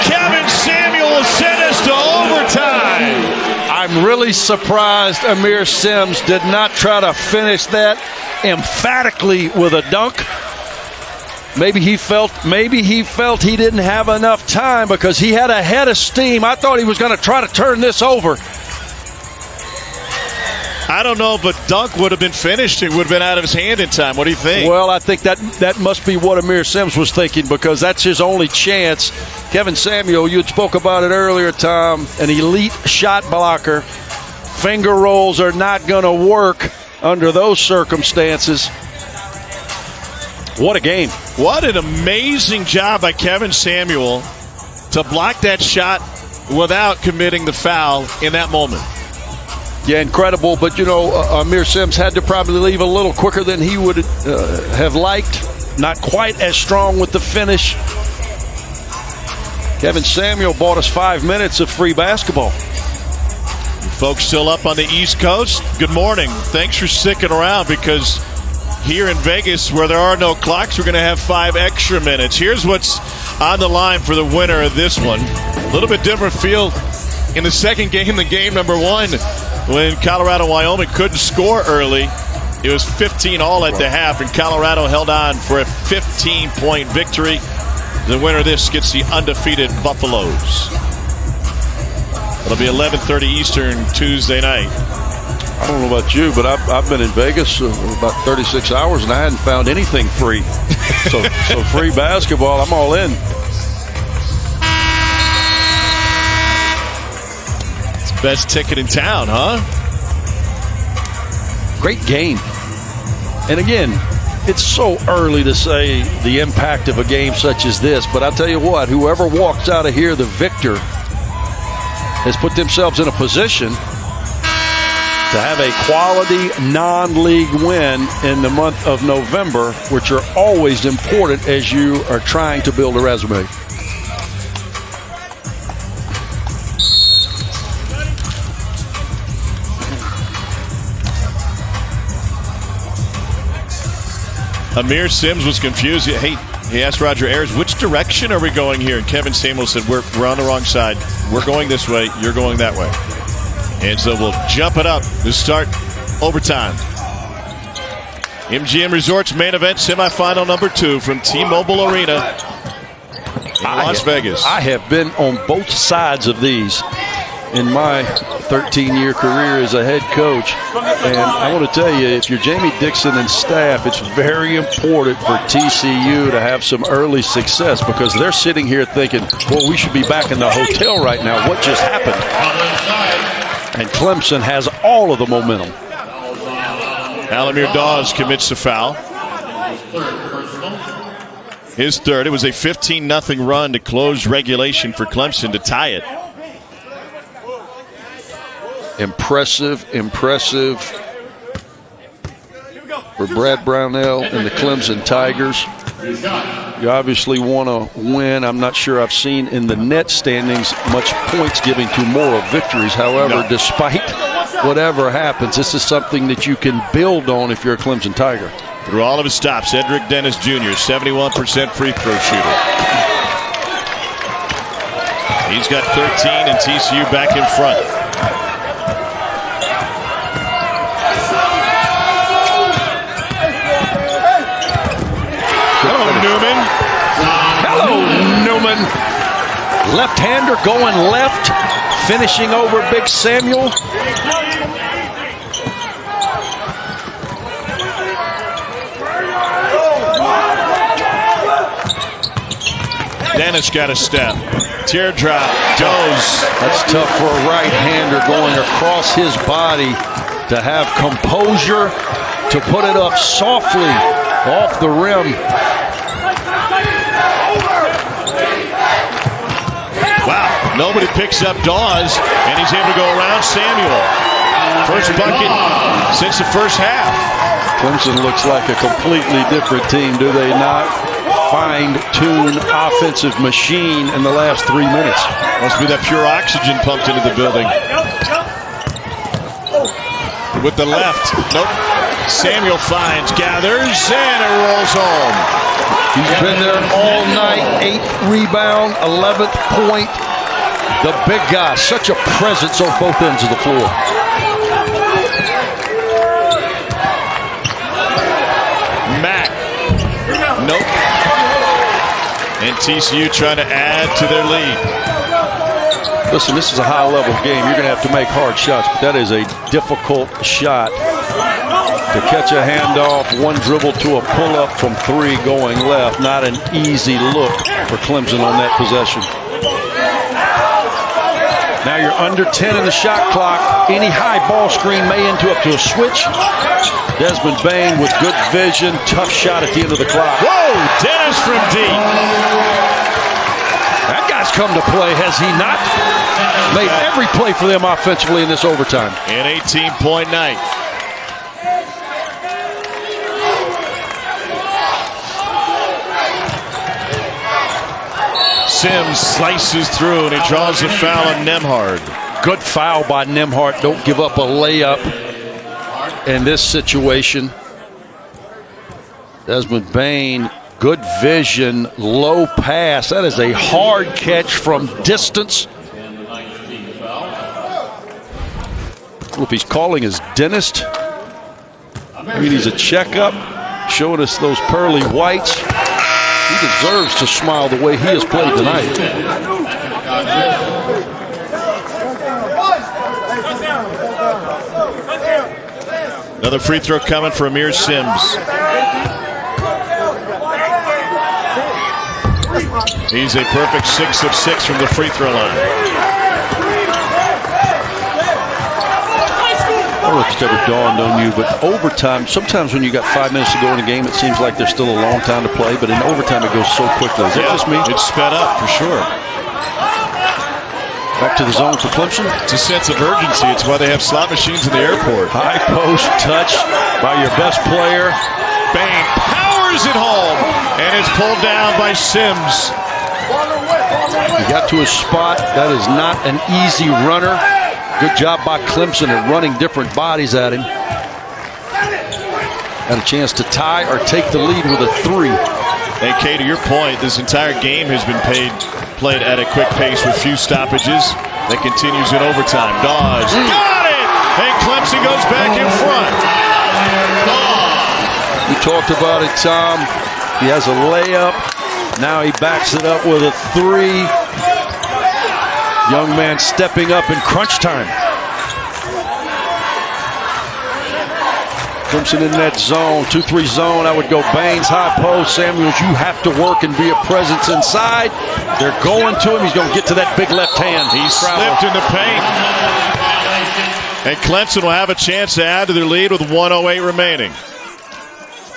Kevin Samuel sent us to overtime. I'm really surprised Amir Sims did not try to finish that emphatically with a dunk. Maybe he felt he didn't have enough time because he had a head of steam. I thought he was going to try to turn this over. I don't know, but dunk would have been finished. It would have been out of his hand in time. What do you think? Well, I think that must be what Amir Sims was thinking because that's his only chance. Kevin Samuel, you spoke about it earlier, Tom, an elite shot blocker. Finger rolls are not going to work under those circumstances. What a game. What an amazing job by Kevin Samuel to block that shot without committing the foul in that moment. Yeah, incredible. But, Amir Sims had to probably leave a little quicker than he would have liked. Not quite as strong with the finish. Kevin Samuel bought us 5 minutes of free basketball. You folks still up on the East Coast? Good morning. Thanks for sticking around, because here in Vegas, where there are no clocks, we're going to have 5 extra minutes. Here's what's on the line for the winner of this one. A little bit different feel in the second game than game number 1, when Colorado-Wyoming couldn't score early. It was 15 all at the half, and Colorado held on for a 15-point victory. The winner of this gets the undefeated Buffaloes. It'll be 11:30 Eastern Tuesday night. I don't know about you, but I've been in Vegas about 36 hours, and I hadn't found anything free. So free basketball, I'm all in. It's the best ticket in town, huh? Great game. And again, it's so early to say the impact of a game such as this, but I'll tell you what, whoever walks out of here the victor has put themselves in a position to have a quality non-league win in the month of November, which are always important as you are trying to build a resume. Amir Sims was confused. Hey, he asked Roger Ayers, which direction are we going here? And Kevin Samuel said, we're on the wrong side. We're going this way. You're going that way. And so we'll jump it up to start overtime. MGM Resorts main event semifinal number 2 from T-Mobile Arena in Las Vegas. I have been on both sides of these in my 13-year career as a head coach. And I want to tell you, if you're Jamie Dixon and staff, it's very important for TCU to have some early success, because they're sitting here thinking, well, we should be back in the hotel right now. What just happened? And Clemson has all of the momentum. Alamir Dawes commits the foul. His third. It was a 15-0 run to close regulation for Clemson to tie it. Impressive for Brad Brownell and the Clemson Tigers. You obviously want to win. I'm not sure I've seen in the net standings much points giving to moral victories. However, despite whatever happens, this is something that you can build on if you're a Clemson Tiger. Through all of his stops, Edric Dennis Jr., 71% free throw shooter. He's got 13, and TCU back in front. Hello, Newman. Left-hander going left, finishing over Big Samuel. Dennis got a step. Teardrop goes. That's tough for a right-hander going across his body to have composure to put it up softly off the rim. Wow, nobody picks up Dawes, and he's able to go around Samuel. First bucket since the first half. Clemson looks like a completely different team, do they not? Fine-tuned offensive machine in the last 3 minutes. Must be that pure oxygen pumped into the building. With the left. Nope. Samuel finds, gathers, and it rolls home. He's been there all night. 8th rebound, 11th point. The big guy, such a presence on both ends of the floor. Mack. Nope. And TCU trying to add to their lead. Listen, this is a high-level game. You're going to have to make hard shots, but that is a difficult shot. To catch a handoff, one dribble to a pull-up from 3 going left. Not an easy look for Clemson on that possession. Now you're under 10 in the shot clock. Any high ball screen may end up to a switch. Desmond Bain with good vision. Tough shot at the end of the clock. Whoa! Dennis from deep. That guy's come to play, has he not? Made every play for them offensively in this overtime. An 18-point night. Sims slices through and he draws a foul on Nembhard. Good foul by Nembhard. Don't give up a layup in this situation. Desmond Bain, good vision, low pass. That is a hard catch from distance. If he's calling his dentist, maybe he's a checkup, showing us those pearly whites. He deserves to smile the way he has played tonight. Another free throw coming for Amir Sims. He's a perfect 6 of 6 from the free throw line. I don't know if it's ever dawned on you, but overtime, sometimes when you got 5 minutes to go in a game, it seems like there's still a long time to play, but in overtime it goes so quickly. Is that just me? It's sped up for sure. Back to the zone for Clemson. It's a sense of urgency. It's why they have slot machines in the airport. High post touch by your best player. Bain powers it home, and it's pulled down by Sims. He got to his spot. That is not an easy runner. Good job by Clemson at running different bodies at him. Got a chance to tie or take the lead with a 3. And Kay, to your point, this entire game has been played at a quick pace with few stoppages. That continues in overtime. Dawes got it! And Clemson goes back in front. We talked about it, Tom. He has a layup. Now he backs it up with a 3. Young man stepping up in crunch time. Clemson in that zone, 2-3 zone. I would go Baines, high post. Samuels, you have to work and be a presence inside. They're going to him. He's going to get to that big left hand. He slipped in the paint. And Clemson will have a chance to add to their lead with 1:08 remaining.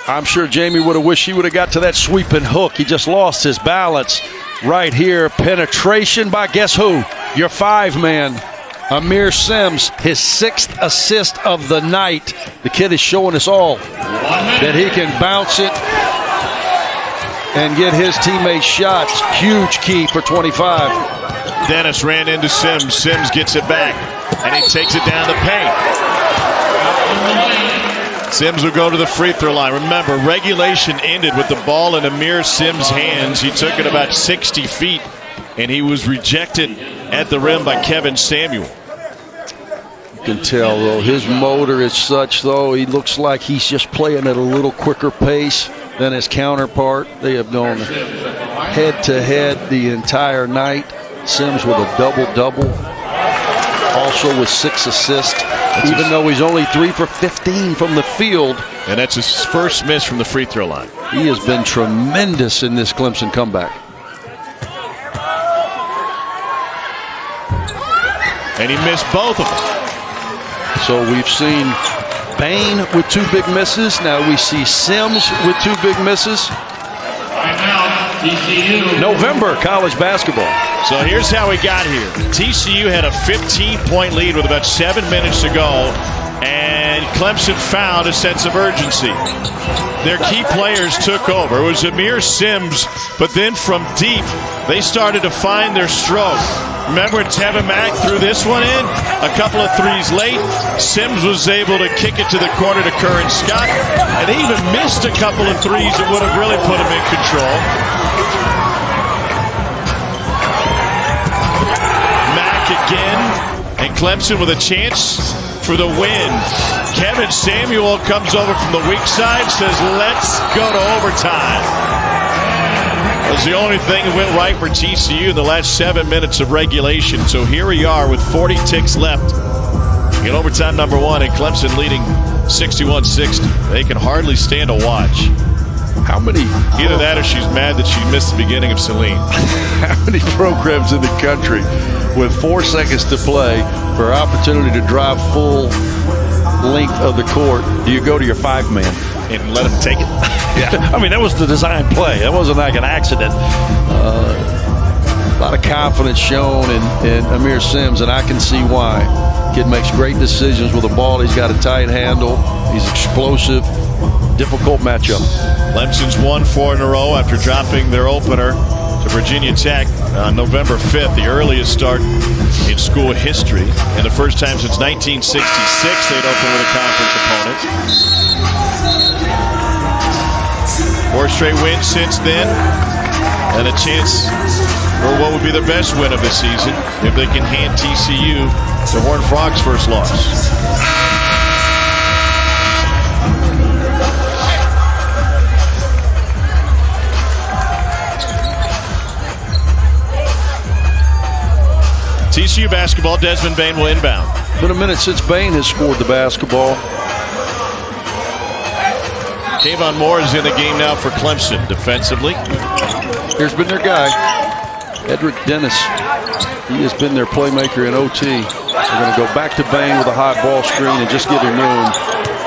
I'm sure Jamie would have wished he would have got to that sweeping hook. He just lost his balance right here. Penetration by guess who? Your 5-man, Amir Sims, his 6th assist of the night. The kid is showing us all that he can bounce it and get his teammates shots. Huge key for 25. Dennis ran into Sims. Sims gets it back, and he takes it down the paint. Sims will go to the free throw line. Remember, regulation ended with the ball in Amir Sims' hands. He took it about 60 feet, and he was rejected at the rim by Kevin Samuel. You can tell, though, his motor is such, though, he looks like he's just playing at a little quicker pace than his counterpart. They have gone head-to-head the entire night. Sims with a double-double, also with 6 assists. Even though he's only 3 for 15 from the field. And that's his first miss from the free throw line. He has been tremendous in this Clemson comeback. And he missed both of them. So we've seen Bain with 2 big misses. Now we see Sims with 2 big misses. TCU. November college basketball. So here's how we got here. TCU had a 15-point lead with about 7 minutes to go, and Clemson found a sense of urgency. Their key players took over. It was Amir Sims, but then from deep, they started to find their stroke. Remember when Tevin Mack threw this one in? A couple of threes late. Sims was able to kick it to the corner to Curran Scott, and he even missed a couple of threes that would have really put him in control. Again, and Clemson with a chance for the win. Kevin Samuel comes over from the weak side, says, let's go to overtime. That was the only thing that went right for TCU in the last 7 minutes of regulation. So here we are with 40 ticks left in overtime number 1, and Clemson leading 61-60. They can hardly stand to watch. How many? Either that or she's mad that she missed the beginning of Celine. How many programs in the country with 4 seconds to play for opportunity to drive full length of the court, do you go to your 5-man? And let him take it? Yeah. I mean, that was the design play. That wasn't like an accident. A lot of confidence shown in Amir Sims, and I can see why. Kid makes great decisions with the ball. He's got a tight handle. He's explosive. Difficult matchup. Clemson's won 4 in a row after dropping their opener to Virginia Tech on November 5th, the earliest start in school history, and the first time since 1966 they'd open with a conference opponent. 4 straight wins since then, and a chance for what would be the best win of the season if they can hand TCU the Horned Frogs' first loss. TCU basketball, Desmond Bain will inbound. Been a minute since Bain has scored the basketball. Kayvon Moore is in the game now for Clemson defensively. Here's been their guy, Edric Dennis. He has been their playmaker in OT. They're going to go back to Bain with a high ball screen and just give him room.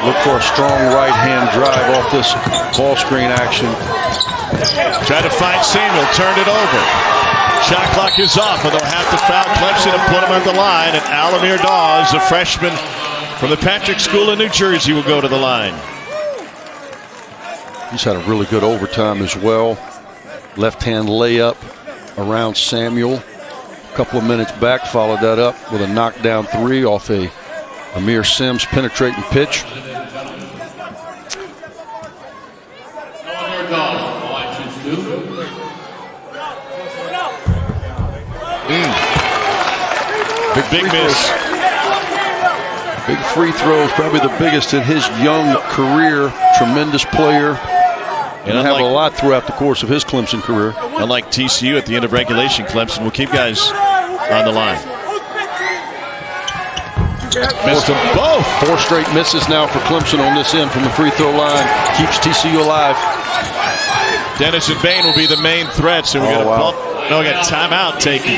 Look for a strong right-hand drive off this ball screen action. Try to find Samuel, turned it over. Shot clock is off, and they'll have to foul Clemson and put him on the line. And Alamir Dawes, a freshman from the Patrick School in New Jersey, will go to the line. He's had a really good overtime as well. Left-hand layup around Samuel. A couple of minutes back, followed that up with a knockdown 3 off a Amir Sims penetrating pitch. Big miss. Big free throws, probably the biggest in his young career. Tremendous player. And have a lot throughout the course of his Clemson career. Unlike TCU at the end of regulation, Clemson will keep guys on the line. Missed them both. 4 straight misses now for Clemson on this end from the free throw line. Keeps TCU alive. Dennis and Bain will be the main threats. And we're going to bump. No, we got timeout taken.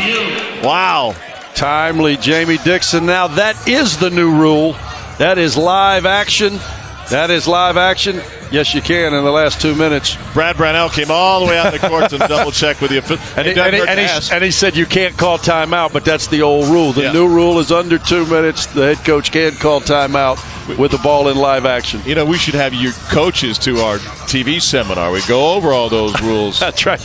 Wow. Timely, Jamie Dixon. Now that is the new rule. That is live action. That is live action. Yes, you can in the last 2 minutes. Brad Brownell came all the way out the court to double check with the official. And he said you can't call timeout, but that's the old rule. The new rule is under 2 minutes. The head coach can call timeout with the ball in live action. You know, we should have your coaches to our TV seminar. We go over all those rules. That's right.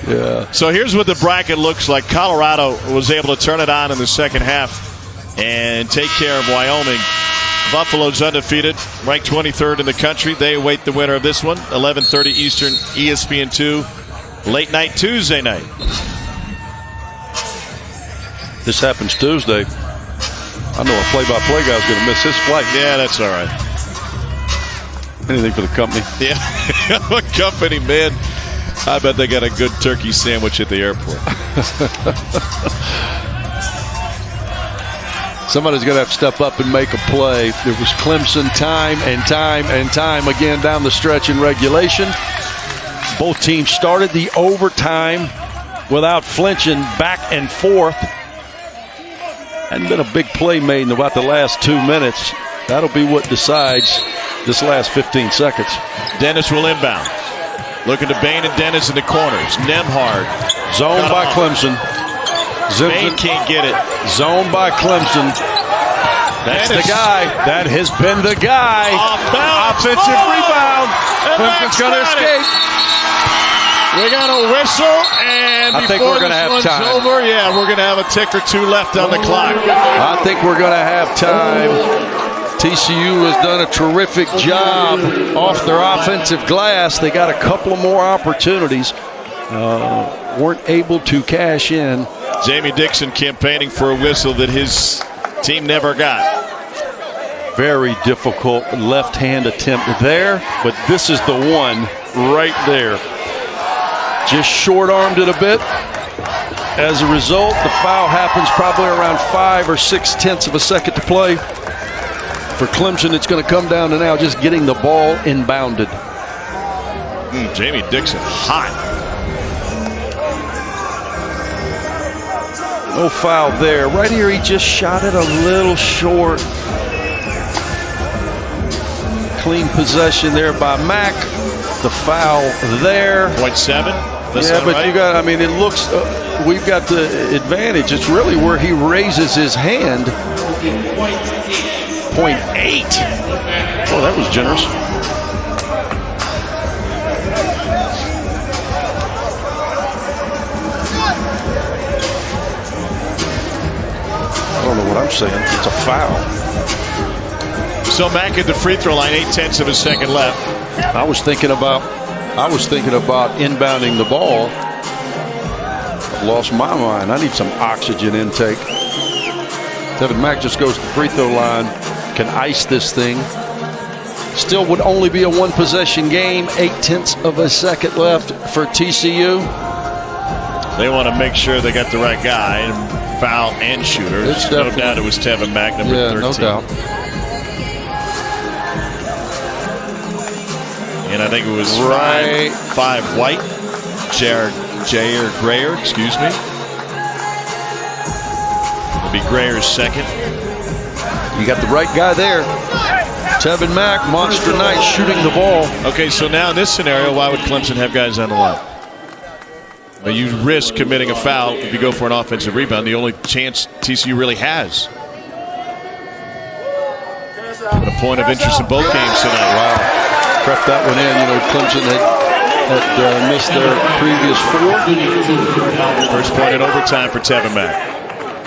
Yeah. So here's what the bracket looks like. Colorado was able to turn it on in the second half and take care of Wyoming. Buffalo's undefeated, ranked 23rd in the country. They await the winner of this one, 11:30 Eastern, ESPN2, late night Tuesday night. This happens Tuesday. I know a play-by-play guy's going to miss his flight. Yeah, that's all right. Anything for the company. Yeah, a company, man. I bet they got a good turkey sandwich at the airport. Somebody's going to have to step up and make a play. It was Clemson time and time and time again down the stretch in regulation. Both teams started the overtime without flinching, back and forth. Hadn't been a big play made in about the last 2 minutes. That'll be what decides this last 15 seconds. Dennis will inbound. Looking to Bain and Dennis in the corners. Nemhard. Zoned by Clemson. Bain can't get it. Zoned by Clemson. That's the guy. That has been the guy. Offensive rebound. Clemson's going to escape. We got a whistle, and I think we're going to have time. Over, yeah, we're going to have a tick or two left on the clock. I think we're going to have time. TCU has done a terrific job off their offensive glass. They got a couple of more opportunities. Weren't able to cash in. Jamie Dixon campaigning for a whistle that his team never got. Very difficult left-hand attempt there, but this is the one right there. Just short-armed it a bit. As a result, the foul happens probably around 5 or 6/10 of a second to play. For Clemson, it's going to come down to now just getting the ball inbounded. Jamie Dixon hot. No foul there. Right here, he just shot it a little short. Clean possession there by Mack. The foul there. 0.7. Yeah, but you got, I mean, it looks, we've got the advantage. It's really where he raises his hand. 0.8. Oh, that was generous. I don't know what I'm saying. It's a foul. So Mack at the free throw line, 0.8 of a second left. I was thinking about inbounding the ball. I've lost my mind. I need some oxygen intake. Tevin Mack just goes to the free throw line, can ice this thing. Still would only be a one-possession game. 0.8 of a second left for TCU. They want to make sure they got the right guy, and foul and shooter. It's no doubt it was Tevin Mack, number 13. No doubt. And I think it was five White, Grayer, excuse me. It'll be Grayer's second. You got the right guy there. Tevin Mack, monster night, shooting the ball. Okay, so now in this scenario, why would Clemson have guys on the line? Well, you risk committing a foul if you go for an offensive rebound. The only chance TCU really has. But a point of interest in both games tonight. Wow. Crept that one in. You know, Clemson had missed their previous 4. First point in overtime for Tevin Mack.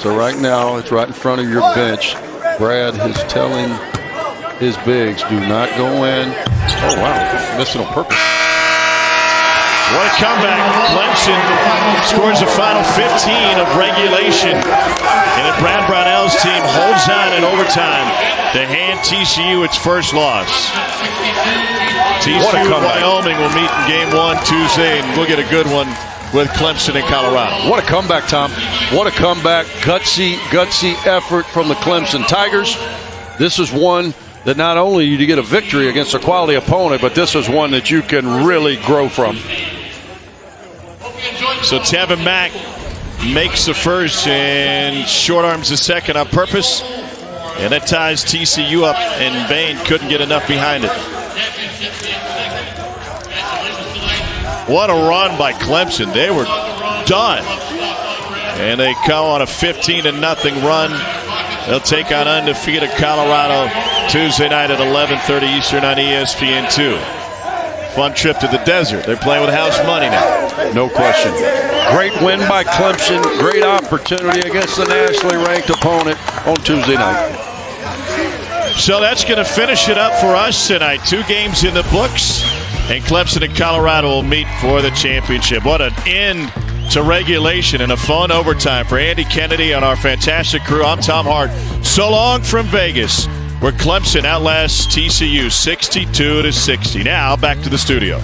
So right now, it's right in front of your bench. Brad is telling his bigs, do not go in. Oh, wow. Missed it on purpose. What a comeback. Clemson scores the final 15 of regulation. And then Brad Brownell's team holds on in overtime to hand TCU its first loss. TCU and Wyoming will meet in game 1 Tuesday, and we'll get a good one with Clemson and Colorado. What a comeback, Tom. What a comeback. Gutsy effort from the Clemson Tigers. This is one that not only you get a victory against a quality opponent, but this is one that you can really grow from. So Tevin Mack makes the first and short arms the second on purpose. And that ties TCU up, and Bain couldn't get enough behind it. What a run by Clemson. They were done. And they come on a 15-0 run. They'll take on undefeated Colorado Tuesday night at 11:30 Eastern on ESPN2. Fun trip to the desert. They're playing with house money now. No question. Great win by Clemson. Great opportunity against the nationally ranked opponent on Tuesday night. So that's going to finish it up for us tonight. 2 games in the books, and Clemson and Colorado will meet for the championship. What an end to regulation and a fun overtime for Andy Kennedy and our fantastic crew. I'm Tom Hart. So long from Vegas, where Clemson outlasts TCU 62-60. Now back to the studio.